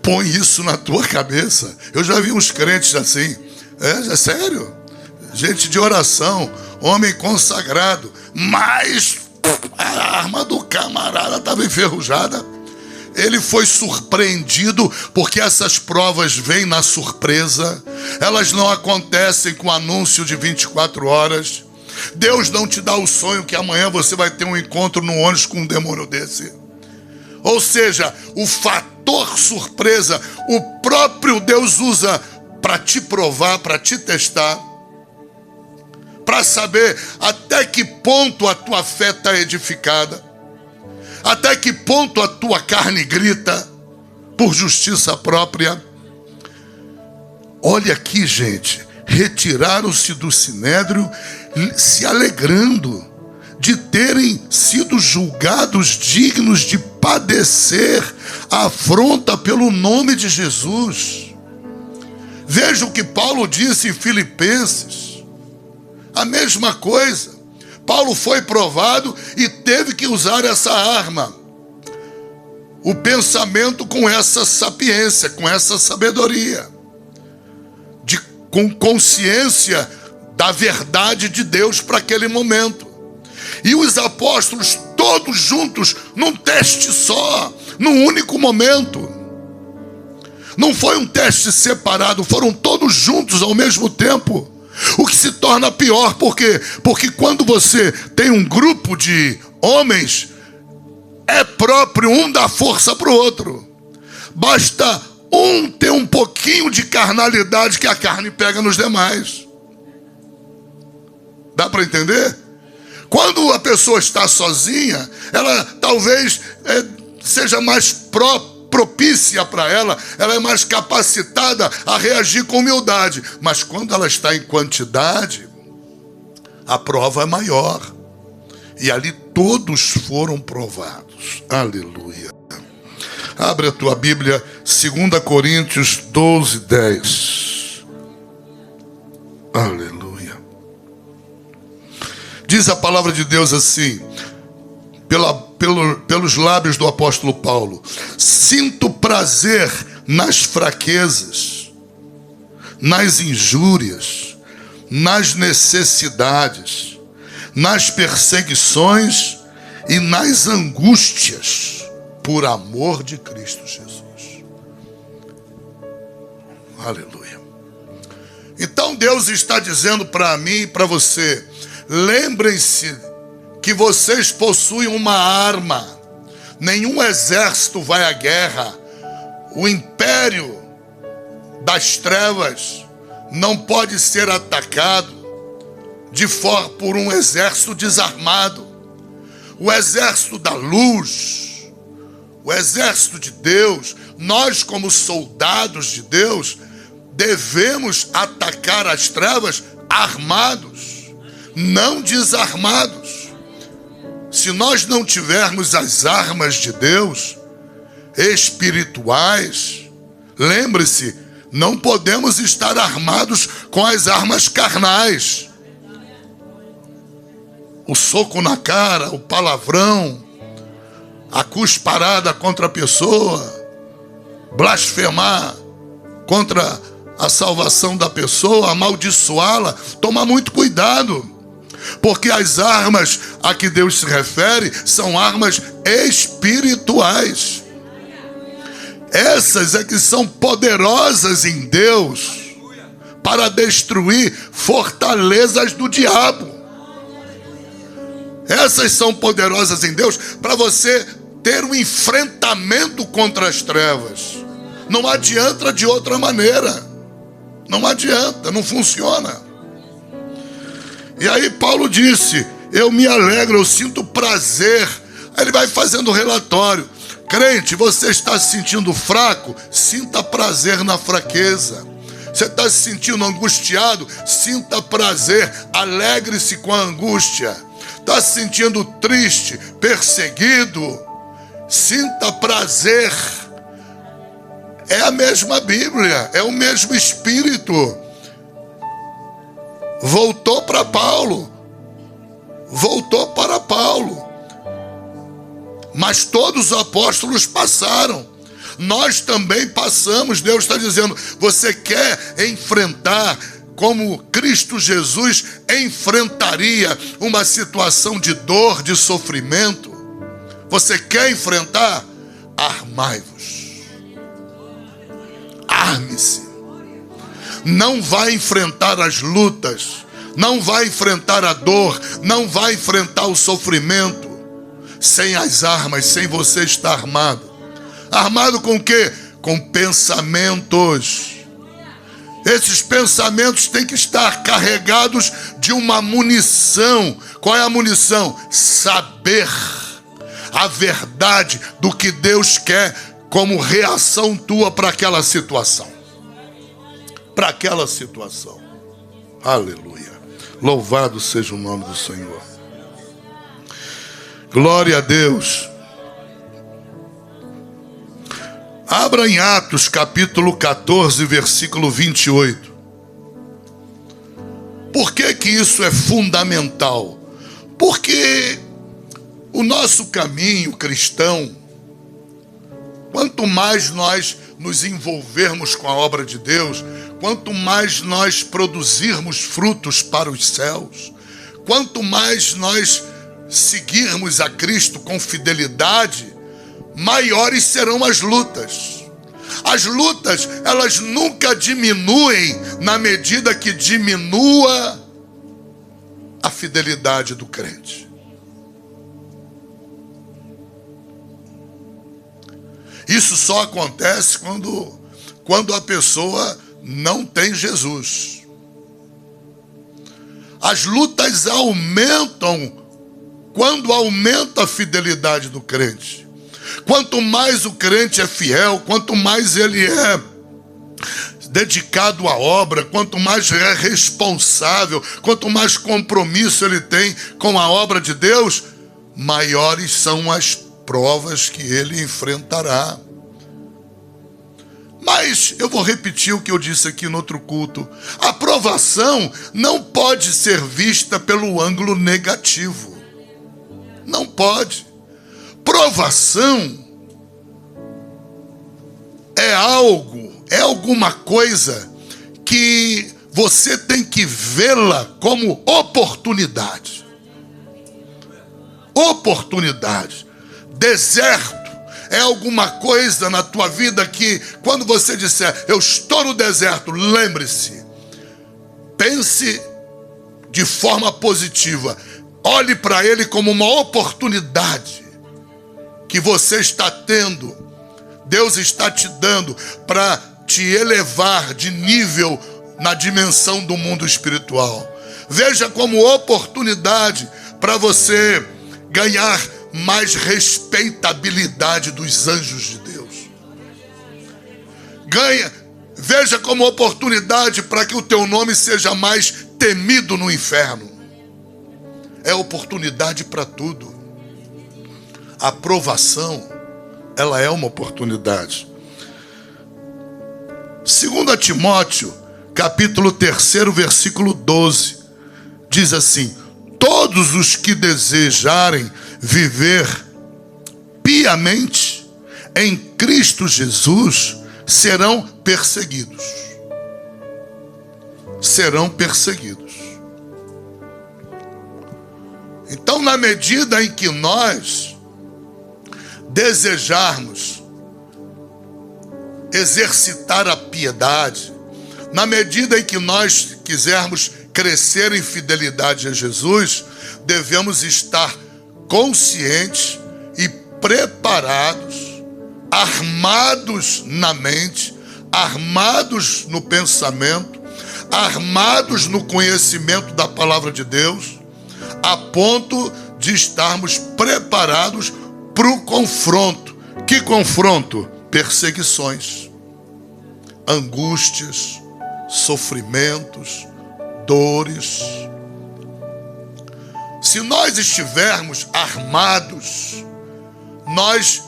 Põe isso na tua cabeça. Eu já vi uns crentes assim. É sério. Gente de oração, homem consagrado, mas a arma do camarada estava enferrujada. Ele foi surpreendido, porque essas provas vêm na surpresa. Elas não acontecem com anúncio de 24 horas. Deus não te dá o sonho que amanhã você vai ter um encontro no ônibus com um demônio desse. Ou seja, o fator surpresa, o próprio Deus usa para te provar, para te testar, para saber até que ponto a tua fé está edificada, até que ponto a tua carne grita por justiça própria. Olha aqui, gente, retiraram-se do sinédrio se alegrando de terem sido julgados dignos de padecer a afronta pelo nome de Jesus. Veja o que Paulo disse em Filipenses. A mesma coisa. Paulo foi provado e teve que usar essa arma. O pensamento com essa sapiência, com essa sabedoria. Com consciência da verdade de Deus para aquele momento. E os apóstolos todos juntos, num teste só, num único momento. Não foi um teste separado, foram todos juntos ao mesmo tempo. O que se torna pior, por quê? Porque quando você tem um grupo de homens, é próprio um dar força para o outro. Basta um ter um pouquinho de carnalidade que a carne pega nos demais. Dá para entender? Quando a pessoa está sozinha, ela talvez seja mais propícia para ela é mais capacitada a reagir com humildade. Mas quando ela está em quantidade, a prova é maior. E ali todos foram provados. Aleluia. Abre a tua Bíblia, 2 Coríntios 12, 10. Aleluia. Diz a palavra de Deus assim, pelos lábios do apóstolo Paulo: sinto prazer nas fraquezas, nas injúrias, nas necessidades, nas perseguições e nas angústias, por amor de Cristo Jesus. Aleluia. Então Deus está dizendo para mim e para você: lembrem-se que vocês possuem uma arma. Nenhum exército vai à guerra. O império das trevas não pode ser atacado por um exército desarmado. O exército da luz, o exército de Deus, nós como soldados de Deus, devemos atacar as trevas armados, não desarmados. Se nós não tivermos as armas de Deus, espirituais, lembre-se, não podemos estar armados com as armas carnais. O soco na cara, o palavrão, a cusparada contra a pessoa, blasfemar contra a salvação da pessoa, amaldiçoá-la. Toma muito cuidado, porque as armas a que Deus se refere são armas espirituais. Essas é que são poderosas em Deus para destruir fortalezas do diabo. Essas são poderosas em Deus para você ter um enfrentamento contra as trevas. Não adianta de outra maneira. Não adianta, não funciona. E aí Paulo disse: eu me alegro, eu sinto prazer. Aí ele vai fazendo relatório. Crente, você está se sentindo fraco? Sinta prazer na fraqueza. Você está se sentindo angustiado? Sinta prazer, alegre-se com a angústia. Está se sentindo triste, perseguido? Sinta prazer. É a mesma Bíblia, é o mesmo Espírito. Voltou para Paulo. Mas todos os apóstolos passaram. Nós também passamos. Deus está dizendo: você quer enfrentar como Cristo Jesus enfrentaria uma situação de dor, de sofrimento? Você quer enfrentar? Armai-vos. Arme-se. Não vai enfrentar as lutas, não vai enfrentar a dor, não vai enfrentar o sofrimento sem as armas, sem você estar armado. Armado com o quê? Com pensamentos. Esses pensamentos têm que estar carregados de uma munição. Qual é a munição? Saber a verdade do que Deus quer como reação tua para aquela situação. Para aquela situação. Aleluia. Louvado seja o nome do Senhor. Glória a Deus. Abra em Atos capítulo 14, versículo 28. Por que que isso é fundamental? Porque o nosso caminho cristão, quanto mais nós nos envolvermos com a obra de Deus, quanto mais nós produzirmos frutos para os céus, quanto mais nós seguirmos a Cristo com fidelidade, maiores serão as lutas. As lutas, elas nunca diminuem na medida que diminua a fidelidade do crente. Isso só acontece quando a pessoa não tem Jesus. As lutas aumentam quando aumenta a fidelidade do crente. Quanto mais o crente é fiel, quanto mais ele é dedicado à obra, quanto mais é responsável, quanto mais compromisso ele tem com a obra de Deus, maiores são as provas que ele enfrentará. Mas eu vou repetir o que eu disse aqui no outro culto. A provação não pode ser vista pelo ângulo negativo. Não pode. Provação é alguma coisa que você tem que vê-la como oportunidade. Oportunidade. Deserto é alguma coisa na tua vida que, quando você disser, eu estou no deserto, lembre-se, pense de forma positiva, olhe para ele como uma oportunidade que você está tendo, Deus está te dando para te elevar de nível na dimensão do mundo espiritual. Veja como oportunidade para você ganhar mais respeitabilidade dos anjos de Deus. Veja como oportunidade para que o teu nome seja mais temido no inferno. É oportunidade para tudo. A provação, ela é uma oportunidade. 2 Timóteo, capítulo 3, versículo 12, diz assim: todos os que desejarem viver piamente em Cristo Jesus serão perseguidos. Serão perseguidos. Então, na medida em que nós desejarmos exercitar a piedade, na medida em que nós quisermos crescer em fidelidade a Jesus, devemos estar conscientes e preparados, armados na mente, armados no pensamento, armados no conhecimento da palavra de Deus, a ponto de estarmos preparados para o confronto. Que confronto? Perseguições, angústias, sofrimentos, dores. Se nós estivermos armados, nós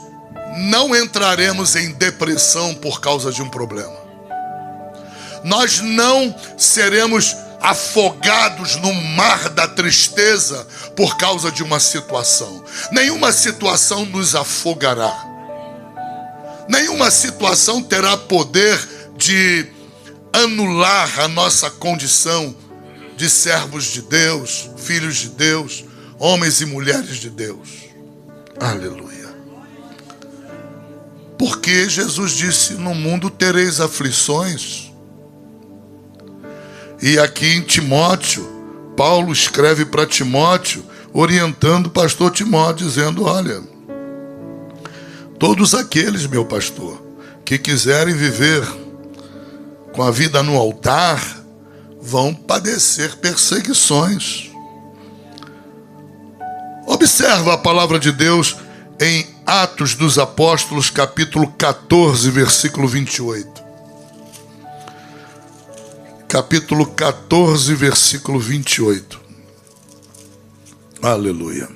não entraremos em depressão por causa de um problema. Nós não seremos afogados no mar da tristeza por causa de uma situação. Nenhuma situação nos afogará. Nenhuma situação terá poder de anular a nossa condição de servos de Deus, filhos de Deus, homens e mulheres de Deus. Aleluia. Porque Jesus disse: no mundo tereis aflições. E aqui em Timóteo, Paulo escreve para Timóteo, orientando o pastor Timóteo, dizendo: olha, todos aqueles, meu pastor, que quiserem viver com a vida no altar, vão padecer perseguições. Observa a palavra de Deus em Atos dos Apóstolos, capítulo 14, versículo 28. Capítulo 14, versículo 28. Aleluia.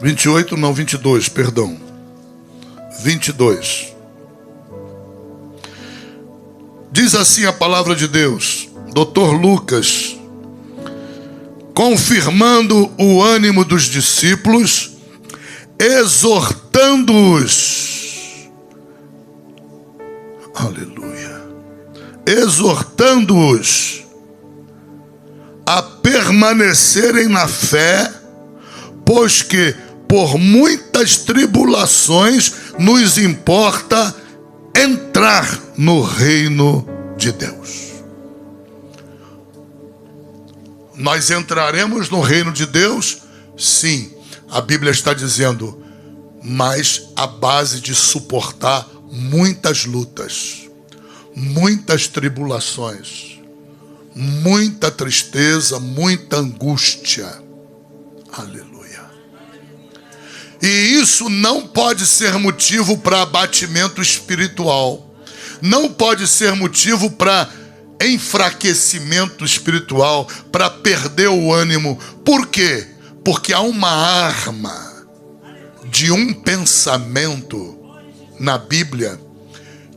28 não, 22, perdão. 22. Diz assim a palavra de Deus, Dr. Lucas, confirmando o ânimo dos discípulos, exortando-os, aleluia, exortando-os a permanecerem na fé, pois que por muitas tribulações nos importa entrar no reino de Deus. Nós entraremos no reino de Deus? Sim, a Bíblia está dizendo, mas à base de suportar muitas lutas, muitas tribulações, muita tristeza, muita angústia. Aleluia. E isso não pode ser motivo para abatimento espiritual. Não pode ser motivo para enfraquecimento espiritual, para perder o ânimo. Por quê? Porque há uma arma de um pensamento na Bíblia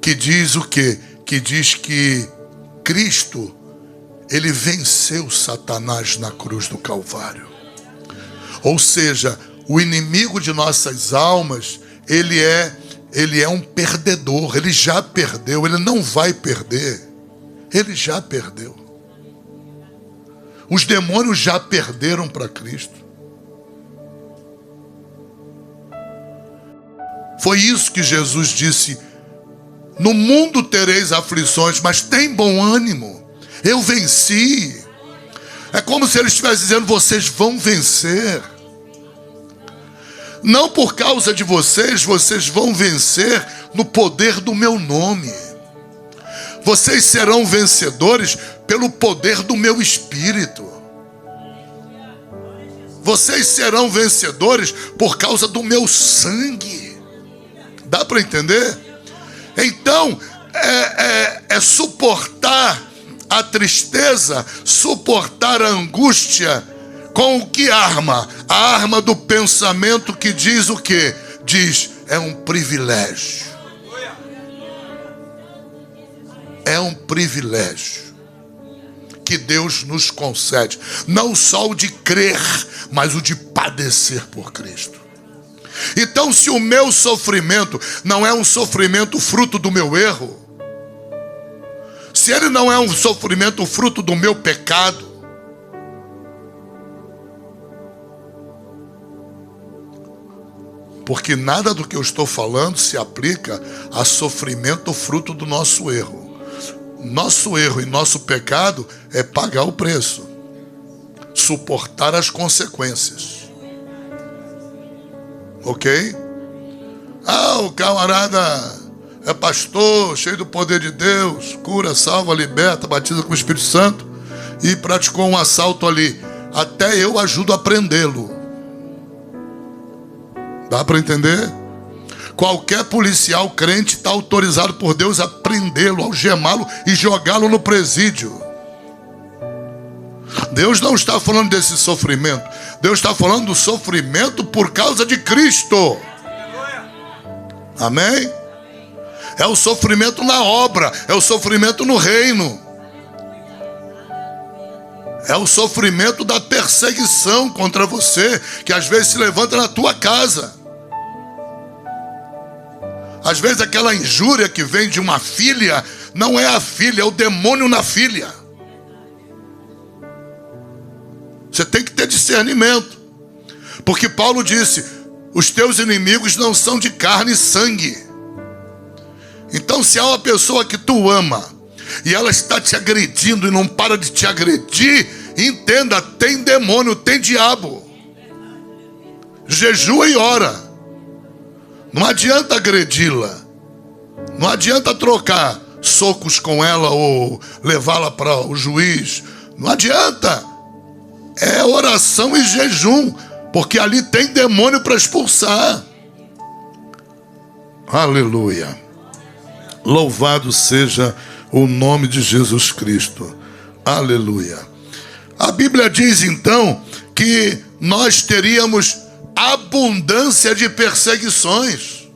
que diz o quê? Que diz que Cristo, ele venceu Satanás na cruz do Calvário. Ou seja, o inimigo de nossas almas, ele é um perdedor, ele já perdeu, ele não vai perder, ele já perdeu. Os demônios já perderam para Cristo. Foi isso que Jesus disse, no mundo tereis aflições, mas tem bom ânimo, eu venci. É como se ele estivesse dizendo, vocês vão vencer. Não por causa de vocês, vocês vão vencer no poder do meu nome. Vocês serão vencedores pelo poder do meu Espírito. Vocês serão vencedores por causa do meu sangue. Dá para entender? Então, é suportar a tristeza, suportar a angústia, com o que arma? A arma do pensamento que diz o quê? Diz, é um privilégio. É um privilégio que Deus nos concede. Não só o de crer, mas o de padecer por Cristo. Então, se o meu sofrimento não é um sofrimento fruto do meu erro, se ele não é um sofrimento fruto do meu pecado, porque nada do que eu estou falando se aplica a sofrimento fruto do nosso erro. Nosso erro e nosso pecado é pagar o preço, suportar as consequências. Ok? Ah, o camarada é pastor, cheio do poder de Deus, cura, salva, liberta, batiza com o Espírito Santo e praticou um assalto ali. Até eu ajudo a prendê-lo. Dá para entender? Qualquer policial crente está autorizado por Deus a prendê-lo, algemá-lo e jogá-lo no presídio. Deus não está falando desse sofrimento. Deus está falando do sofrimento por causa de Cristo. Amém? É o sofrimento na obra, é o sofrimento no reino. É o sofrimento da perseguição contra você, que às vezes se levanta na tua casa. Às vezes aquela injúria que vem de uma filha, não é a filha, é o demônio na filha. Você tem que ter discernimento. Porque Paulo disse, os teus inimigos não são de carne e sangue. Então, se há uma pessoa que tu ama, e ela está te agredindo e não para de te agredir, entenda, tem demônio, tem diabo. Jejua e ora. Não adianta agredi-la. Não adianta trocar socos com ela ou levá-la para o juiz. Não adianta. É oração e jejum, porque ali tem demônio para expulsar. Aleluia. Louvado seja o nome de Jesus Cristo. Aleluia. A Bíblia diz então que nós teríamos abundância de perseguições.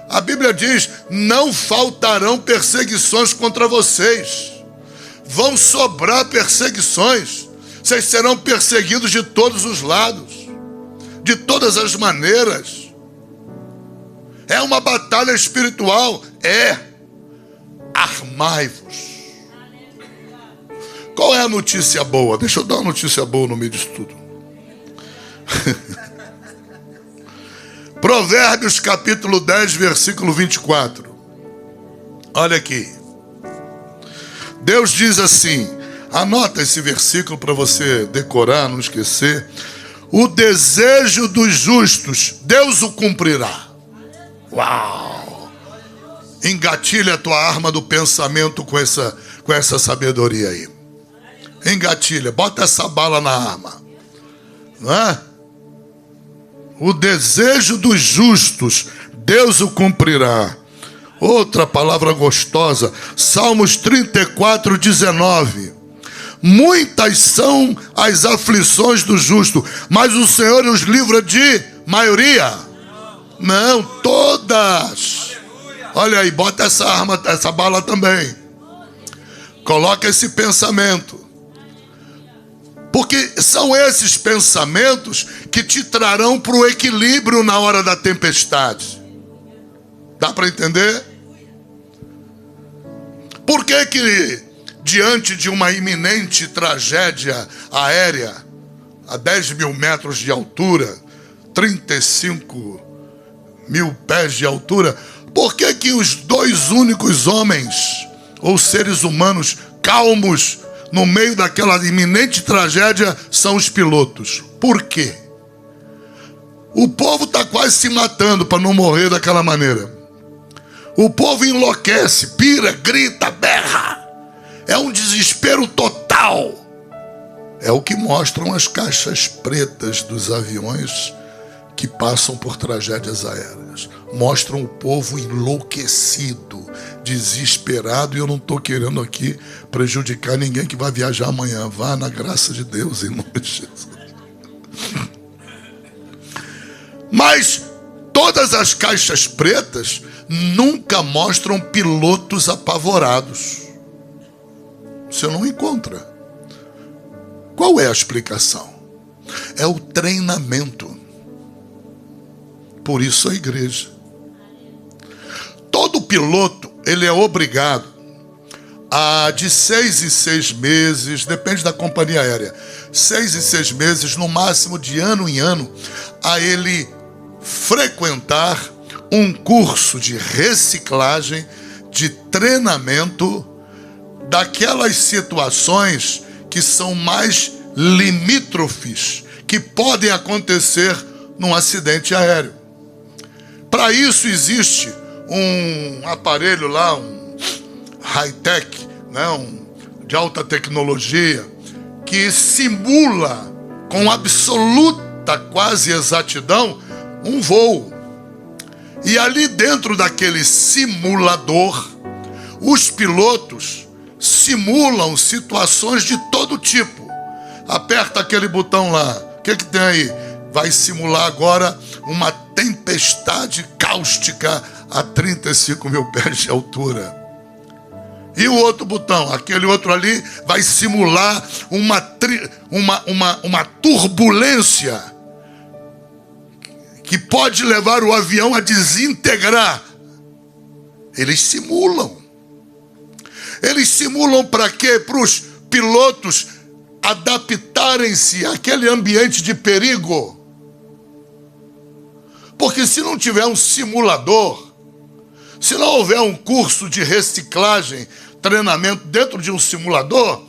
A Bíblia diz: não faltarão perseguições contra vocês. Vão sobrar perseguições. Vocês serão perseguidos de todos os lados, de todas as maneiras. É uma batalha espiritual. Armai-vos. Qual é a notícia boa? Deixa eu dar uma notícia boa no meio disso tudo. Provérbios capítulo 10, versículo 24. Olha aqui. Deus diz assim, anota esse versículo para você decorar, não esquecer. O desejo dos justos, Deus o cumprirá. Uau! Engatilha a tua arma do pensamento com essa sabedoria aí. Engatilha, bota essa bala na arma. Não é? O desejo dos justos, Deus o cumprirá. Outra palavra gostosa, Salmos 34, 19. Muitas são as aflições do justo, mas o Senhor os livra de maioria. Não, todas. Olha aí, bota essa arma, essa bala também. Coloca esse pensamento. Porque são esses pensamentos que te trarão para o equilíbrio na hora da tempestade. Dá para entender? Por que diante de uma iminente tragédia aérea, a 10 mil metros de altura, 35 mil pés de altura, por que os dois únicos homens ou seres humanos calmos no meio daquela iminente tragédia são os pilotos? Por quê? O povo está quase se matando para não morrer daquela maneira. O povo enlouquece, pira, grita, berra. É um desespero total. É o que mostram as caixas pretas dos aviões que passam por tragédias aéreas. Mostram o povo enlouquecido, desesperado. E eu não estou querendo aqui prejudicar ninguém que vai viajar amanhã. Vá na graça de Deus, em nome de Jesus. Mas todas as caixas pretas nunca mostram pilotos apavorados. Você não encontra. Qual é a explicação? É o treinamento. Por isso a igreja. Todo piloto, ele é obrigado a de 6 em 6 meses, depende da companhia aérea, 6 em 6 meses, no máximo de ano em ano, a ele frequentar um curso de reciclagem, de treinamento daquelas situações que são mais limítrofes, que podem acontecer num acidente aéreo. Para isso existe um aparelho lá, um high-tech, né, de alta tecnologia, que simula com absoluta quase exatidão um voo. E ali dentro daquele simulador, os pilotos simulam situações de todo tipo. Aperta aquele botão lá. O que tem aí? Vai simular agora uma tempestade cáustica a 35 mil pés de altura. E o outro botão, aquele outro ali, vai simular uma turbulência que pode levar o avião a desintegrar. Eles simulam. Eles simulam para quê? Para os pilotos adaptarem-se àquele ambiente de perigo. Porque se não tiver um simulador, se não houver um curso de reciclagem, treinamento dentro de um simulador,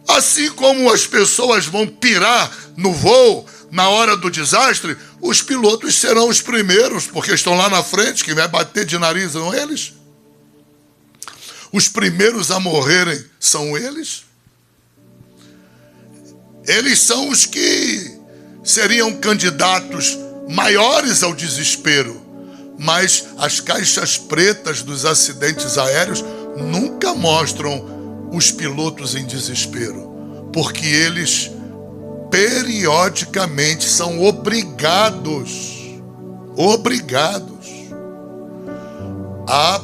assim como as pessoas vão pirar no voo na hora do desastre, os pilotos serão os primeiros, porque estão lá na frente, quem vai bater de nariz são eles. Os primeiros a morrerem são eles. Eles são os que seriam candidatos maiores ao desespero. Mas as caixas pretas dos acidentes aéreos nunca mostram os pilotos em desespero, porque eles periodicamente são obrigados a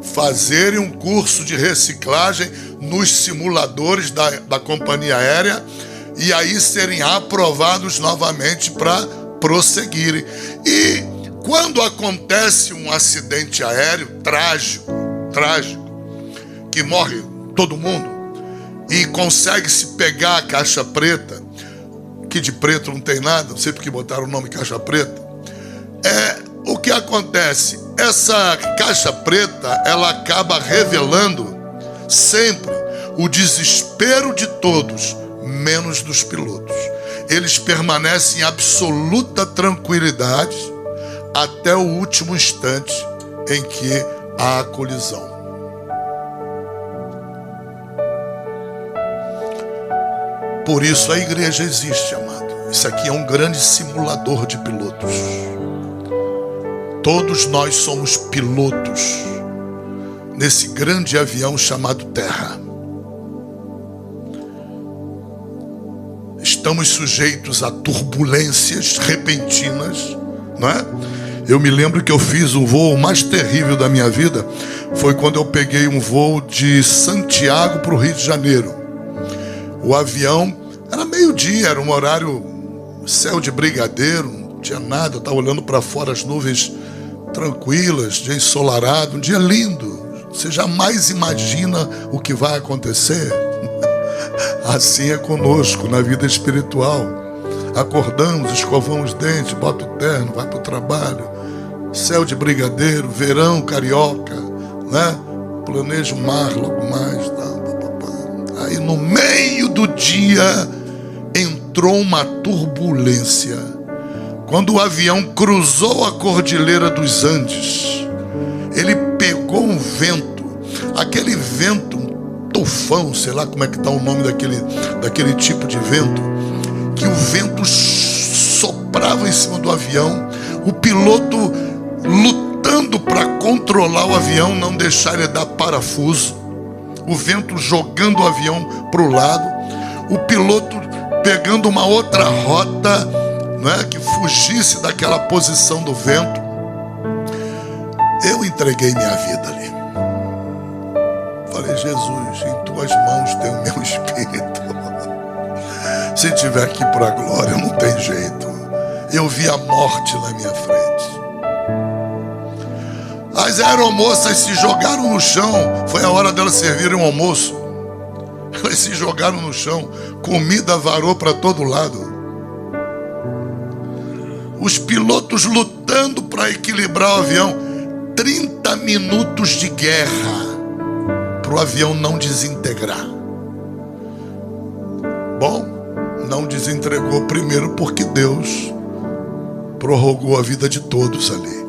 fazerem um curso de reciclagem nos simuladores da companhia aérea e aí serem aprovados novamente para prosseguirem. E quando acontece um acidente aéreo trágico, que morre todo mundo e consegue-se pegar a caixa preta, que de preto não tem nada, não sei porque botaram o nome caixa preta, o que acontece? Essa caixa preta, ela acaba revelando sempre o desespero de todos, menos dos pilotos. Eles permanecem em absoluta tranquilidade até o último instante em que há a colisão. Por isso a igreja existe, amado. Isso aqui é um grande simulador de pilotos. Todos nós somos pilotos nesse grande avião chamado Terra. Estamos sujeitos a turbulências repentinas, não é? Eu me lembro que eu fiz o voo mais terrível da minha vida. Foi quando eu peguei um voo de Santiago para o Rio de Janeiro. O avião era meio-dia, era um horário, céu de brigadeiro, não tinha nada. Eu estava olhando para fora, as nuvens tranquilas, dia ensolarado, um dia lindo. Você jamais imagina o que vai acontecer. Assim é conosco na vida espiritual. Acordamos, escovamos os dentes, bota o terno, vai para o trabalho. Céu de brigadeiro, verão carioca, né? Planeja o mar logo mais. Tá? Aí no meio do dia entrou uma turbulência. Quando o avião cruzou a Cordilheira dos Andes, ele pegou um vento, aquele vento, um tufão, sei lá como é que está o nome daquele tipo de vento, que o vento soprava em cima do avião, o piloto lutando para controlar o avião, não deixar ele dar parafuso, o vento jogando o avião para o lado, o piloto pegando uma outra rota, não é, que fugisse daquela posição do vento. Eu entreguei minha vida ali. Falei, Jesus, em tuas mãos tem o meu espírito. Se tiver aqui para a glória, não tem jeito. Eu vi a morte na minha frente. As aeromoças se jogaram no chão. Foi a hora delas servirem um almoço. Elas se jogaram no chão. Comida varou para todo lado. Os pilotos lutando para equilibrar o avião. 30 minutos de guerra para o avião não desintegrar. Bom, não desentregou primeiro porque Deus prorrogou a vida de todos ali.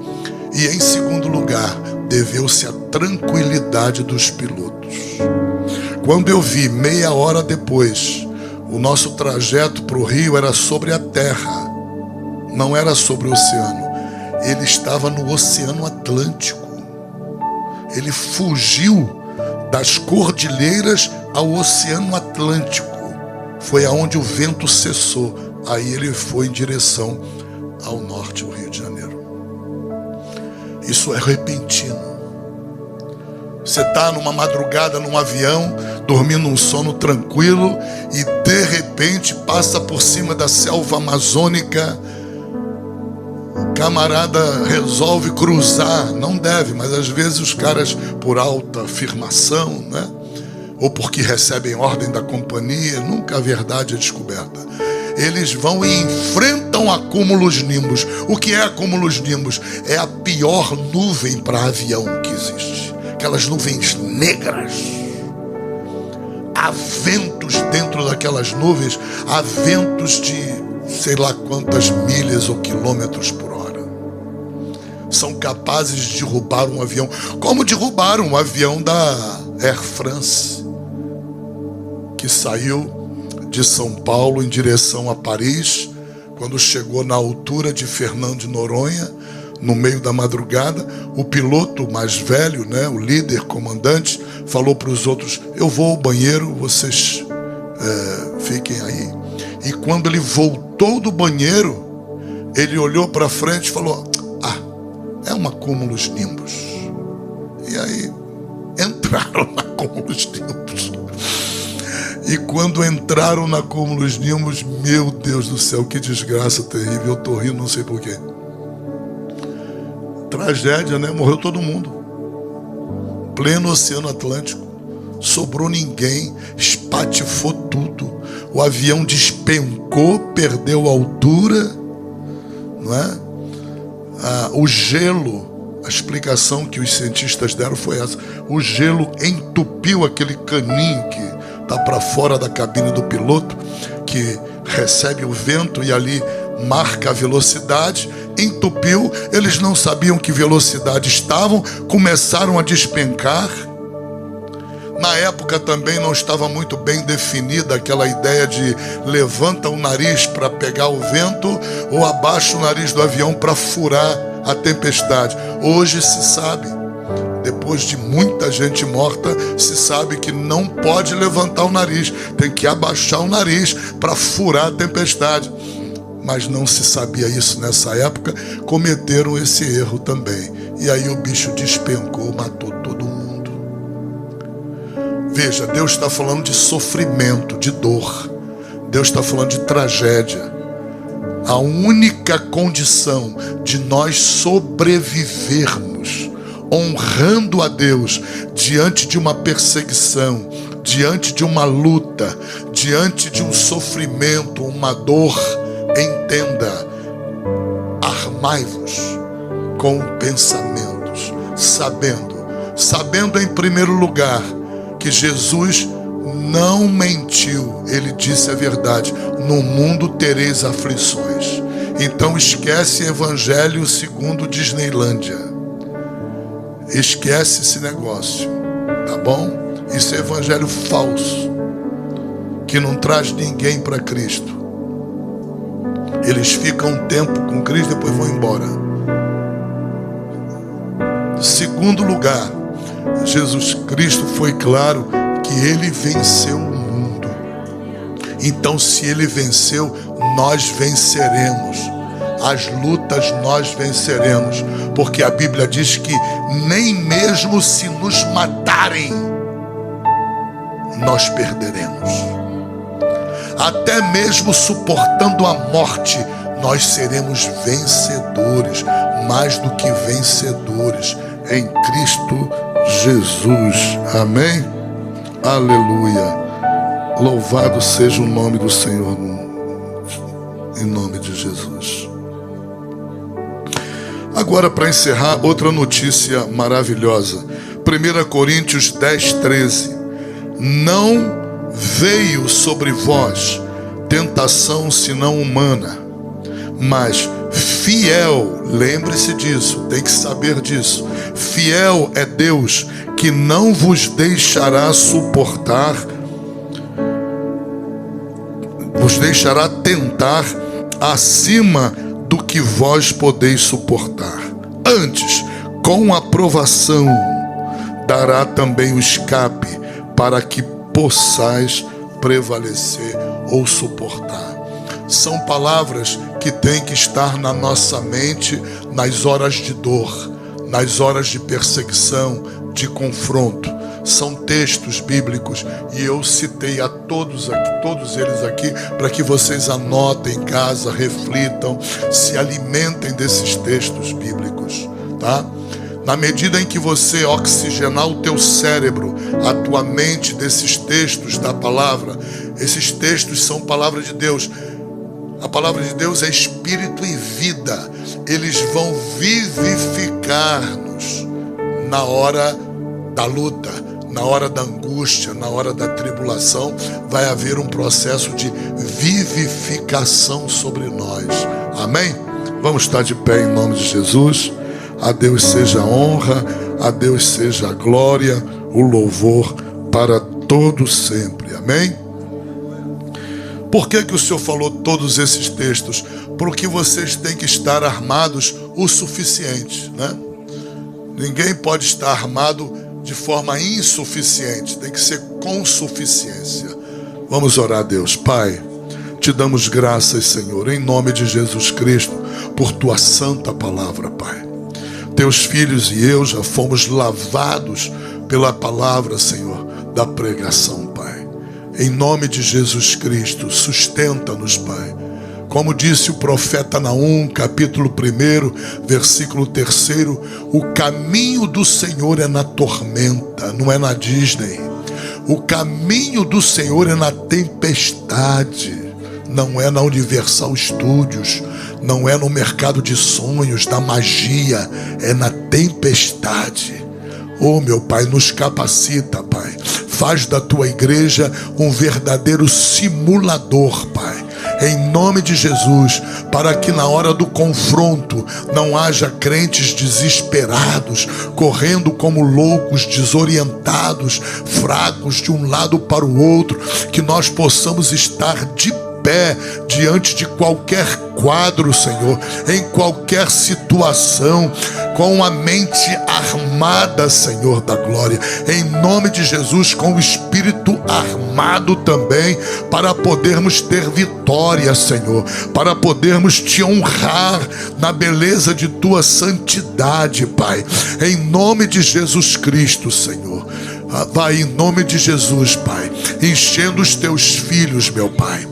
E em segundo lugar, deveu-se à tranquilidade dos pilotos. Quando eu vi, meia hora depois, o nosso trajeto para o Rio era sobre a terra, não era sobre o oceano. Ele estava no Oceano Atlântico. Ele fugiu das cordilheiras ao Oceano Atlântico. Foi aonde o vento cessou. Aí ele foi em direção ao norte, ao Rio de Janeiro. Isso é repentino. Você está numa madrugada num avião, dormindo um sono tranquilo, e de repente passa por cima da selva amazônica. O camarada resolve cruzar, não deve, mas às vezes os caras, por alta afirmação, né? Ou porque recebem ordem da companhia, nunca a verdade é descoberta. Eles vão e enfrentam acúmulos nimbus. O que é acúmulos nimbus? É a pior nuvem para avião que existe. Aquelas nuvens negras. Há ventos dentro daquelas nuvens, há ventos de sei lá quantas milhas ou quilômetros por hora. São capazes de derrubar um avião, como derrubaram um avião da Air France, que saiu de São Paulo em direção a Paris. Quando chegou na altura de Fernando de Noronha, no meio da madrugada, o piloto mais velho, né, o líder, comandante, falou para os outros: eu vou ao banheiro, vocês fiquem aí. E quando ele voltou do banheiro, ele olhou para frente e falou: ah, é uma Cumulus Nimbus. E aí entraram na Cumulus Nimbus. E quando entraram na Cumulus Nimbus, meu Deus do céu, que desgraça terrível. Eu tô rindo, não sei porquê. Tragédia, né? Morreu todo mundo. Pleno Oceano Atlântico. Sobrou ninguém. Espatifou tudo. O avião despencou, perdeu altura, não é? O gelo, a explicação que os cientistas deram foi essa: o gelo entupiu aquele caninho que está para fora da cabine do piloto, que recebe o vento e ali marca a velocidade. Entupiu, eles não sabiam que velocidade estavam, começaram a despencar. Na época também não estava muito bem definida aquela ideia de levanta o nariz para pegar o vento ou abaixa o nariz do avião para furar a tempestade. Hoje se sabe, depois de muita gente morta, se sabe que não pode levantar o nariz, tem que abaixar o nariz para furar a tempestade. Mas não se sabia isso nessa época, cometeram esse erro também. E aí o bicho despencou, matou todo mundo. Veja, Deus está falando de sofrimento, de dor. Deus está falando de tragédia. A única condição de nós sobrevivermos, honrando a Deus diante de uma perseguição, diante de uma luta, diante de um sofrimento, uma dor, entenda, armai-vos com pensamentos, sabendo em primeiro lugar que Jesus não mentiu, ele disse a verdade: no mundo tereis aflições. Então esquece Evangelho segundo Disneylândia, esquece esse negócio, tá bom? Isso é evangelho falso, que não traz ninguém para Cristo. Eles ficam um tempo com Cristo e depois vão embora. Segundo lugar, Jesus Cristo foi claro que ele venceu o mundo. Então, se ele venceu, nós venceremos. As lutas nós venceremos, porque a Bíblia diz que nem mesmo se nos matarem, nós perderemos. Até mesmo suportando a morte, nós seremos vencedores, mais do que vencedores, em Cristo Jesus. Amém? Aleluia. Louvado seja o nome do Senhor, em nome de Jesus. Agora, para encerrar, outra notícia maravilhosa. 1 Coríntios 10, 13. Não veio sobre vós tentação senão humana, mas fiel, lembre-se disso, tem que saber disso. Fiel é Deus, que não vos deixará vos deixará tentar acima do que vós podeis suportar. Antes, com aprovação, dará também o escape, para que possais prevalecer ou suportar. São palavras que têm que estar na nossa mente nas horas de dor, nas horas de perseguição, de confronto. São textos bíblicos e eu citei a todos eles aqui, para que vocês anotem em casa, reflitam, se alimentem desses textos bíblicos, tá? Na medida em que você oxigenar o teu cérebro, a tua mente desses textos da palavra, esses textos são palavra de Deus. A palavra de Deus é espírito e vida. Eles vão vivificar-nos na hora da luta, na hora da angústia, na hora da tribulação. Vai haver um processo de vivificação sobre nós. Amém? Vamos estar de pé em nome de Jesus. A Deus seja a honra, a Deus seja a glória, o louvor para todos sempre. Amém? Por que o Senhor falou todos esses textos? Porque vocês têm que estar armados o suficiente, né? Ninguém pode estar armado de forma insuficiente, tem que ser com suficiência. Vamos orar a Deus. Pai, Te damos graças, Senhor, em nome de Jesus Cristo, por Tua santa palavra, Pai. Teus filhos e eu já fomos lavados pela palavra, Senhor, da pregação, Pai. Em nome de Jesus Cristo, sustenta-nos, Pai. Como disse o profeta Naum, capítulo 1, versículo 3, o caminho do Senhor é na tormenta, não é na Disney. O caminho do Senhor é na tempestade, não é na Universal Studios, não é no mercado de sonhos, da magia, é na tempestade. Oh, meu Pai, nos capacita, Pai. Faz da Tua igreja um verdadeiro simulador, Pai. Em nome de Jesus, para que na hora do confronto não haja crentes desesperados, correndo como loucos, desorientados, fracos de um lado para o outro, que nós possamos estar de pé diante de qualquer quadro, Senhor, em qualquer situação, com a mente armada, Senhor da glória, em nome de Jesus, com o espírito armado também, para podermos ter vitória, Senhor, para podermos Te honrar na beleza de Tua santidade, Pai, em nome de Jesus Cristo, Senhor. Vai em nome de Jesus, Pai, enchendo os Teus filhos, meu Pai,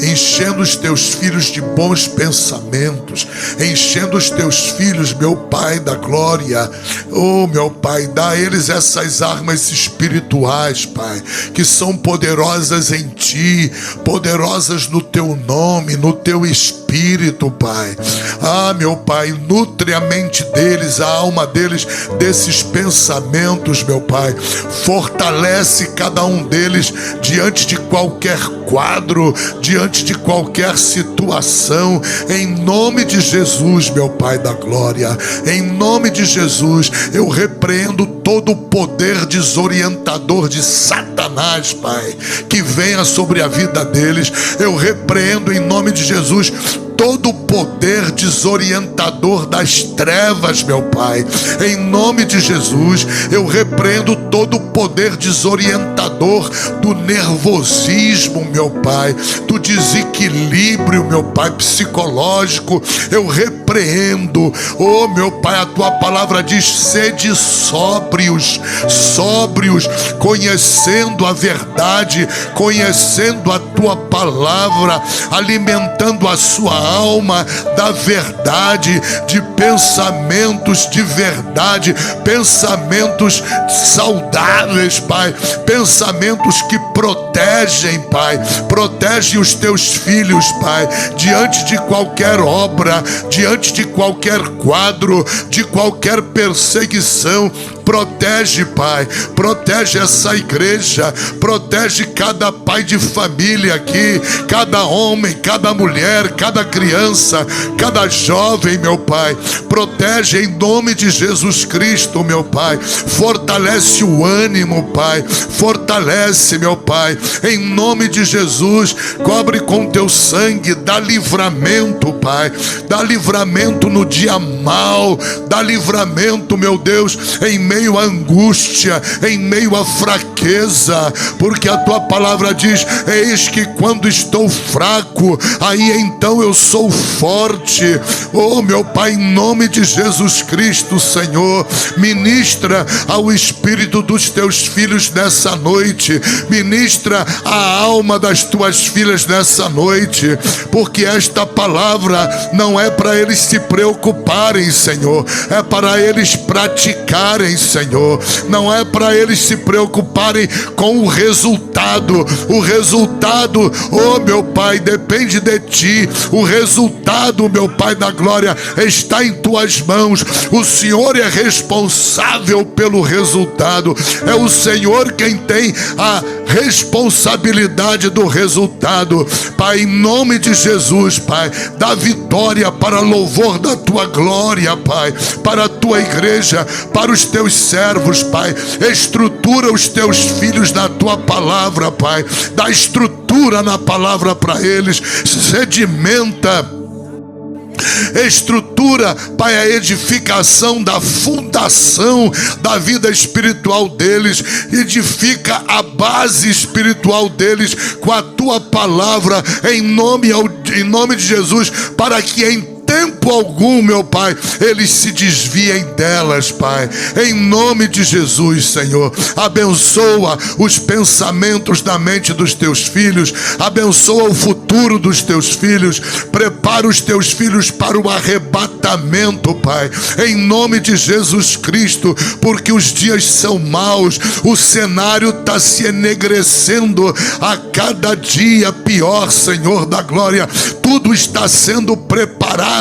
enchendo os Teus filhos de bons pensamentos, enchendo os Teus filhos, meu Pai da glória. Oh, meu Pai, dá a eles essas armas espirituais, Pai, que são poderosas em Ti, poderosas no Teu nome, no Teu Espírito, Pai. Ah, meu Pai, nutre a mente deles, a alma deles, desses pensamentos, meu Pai. Fortalece cada um deles diante de qualquer quadro, diante de qualquer situação, em nome de Jesus, meu Pai da glória. Em nome de Jesus, eu repreendo todo o poder desorientador de Satanás, Pai, que venha sobre a vida deles. Eu repreendo em nome de Jesus todo o poder desorientador das trevas, meu Pai. Em nome de Jesus, eu repreendo todo o poder desorientador do nervosismo, meu Pai, do desequilíbrio, meu Pai, psicológico. Eu repreendo. Oh, meu Pai, a Tua palavra diz: sede sóbrios, sóbrios, conhecendo a verdade, conhecendo a Tua palavra, alimentando a sua alma da verdade, de pensamentos de verdade, pensamentos saudáveis, Pai, pensamentos que protegem, Pai, protege os Teus filhos, Pai, diante de qualquer obra, diante de qualquer quadro, de qualquer perseguição. Protege, Pai, protege essa igreja, protege cada pai de família aqui, cada homem, cada mulher, cada criança, cada jovem, meu Pai. Protege em nome de Jesus Cristo, meu Pai. Fortalece o ânimo, Pai, fortalece, meu Pai, em nome de Jesus. Cobre com Teu sangue, dá livramento, Pai, dá livramento no dia mau, dá livramento, meu Deus, em meio à angústia, em meio à fraqueza, porque a Tua palavra diz: eis que quando estou fraco, aí então eu sou forte. Oh, meu Pai, em nome de Jesus Cristo, Senhor, ministra ao espírito dos Teus filhos nessa noite, ministra a alma das Tuas filhas nessa noite, porque esta palavra não é para eles se preocuparem, Senhor, é para eles praticarem, Senhor. Não é para eles se preocuparem com o resultado. O resultado, oh meu Pai, depende de Ti. O resultado, meu Pai da glória, está em Tuas mãos. O Senhor é responsável pelo resultado. É o Senhor quem tem a responsabilidade do resultado. Pai, em nome de Jesus, Pai, dá vitória para louvor da Tua glória, Pai, para a Tua igreja, para os Teus servos, Pai. Estrutura os Teus filhos na Tua palavra, Pai. Dá estrutura na palavra para eles. Sedimenta Estrutura, Pai, a edificação da fundação da vida espiritual deles. Edifica a base espiritual deles com a tua palavra, em nome de Jesus, para que em tempo algum, meu Pai, eles se desviem delas, Pai, em nome de Jesus, Senhor. Abençoa os pensamentos da mente dos teus filhos, abençoa o futuro dos teus filhos, prepara os teus filhos para o arrebatamento, Pai, em nome de Jesus Cristo, porque os dias são maus, o cenário está se enegrecendo a cada dia pior, Senhor da glória. Tudo está sendo preparado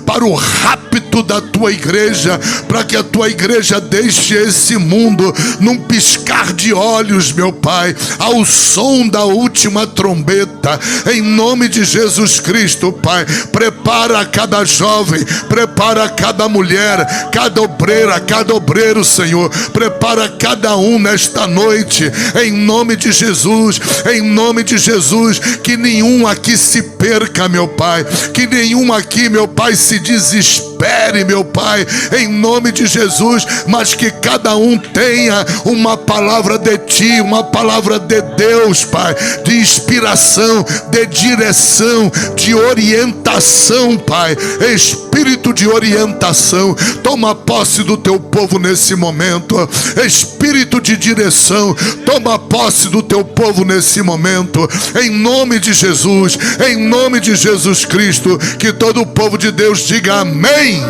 para o rapto da tua igreja, para que a tua igreja deixe esse mundo num piscar de olhos, meu Pai, ao som da última trombeta, em nome de Jesus Cristo, Pai. Prepara cada jovem, prepara cada mulher, cada obreira, cada obreiro, Senhor. Prepara cada um nesta noite, em nome de Jesus, em nome de Jesus. Que nenhum aqui se perca, meu Pai, que nenhum aqui, meu Pai, se desespere, meu Pai, em nome de Jesus, mas que cada um tenha uma palavra de Ti, uma palavra de Deus, Pai, de inspiração, de direção, de orientação, Pai. Espírito de orientação, toma posse do Teu povo nesse momento. Espírito de direção, toma posse do Teu povo nesse momento, em nome de Jesus, em nome de Jesus Cristo. Que todo o povo de Deus diga amém.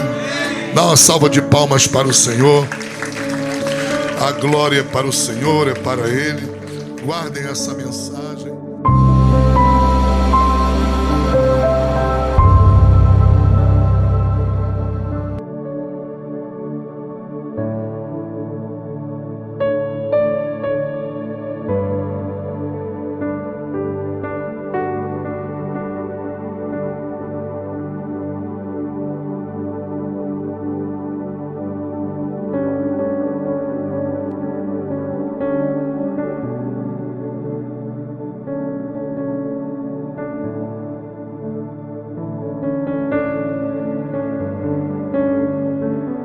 Dá uma salva de palmas para o Senhor. A glória é para o Senhor, é para Ele. Guardem essa mensagem.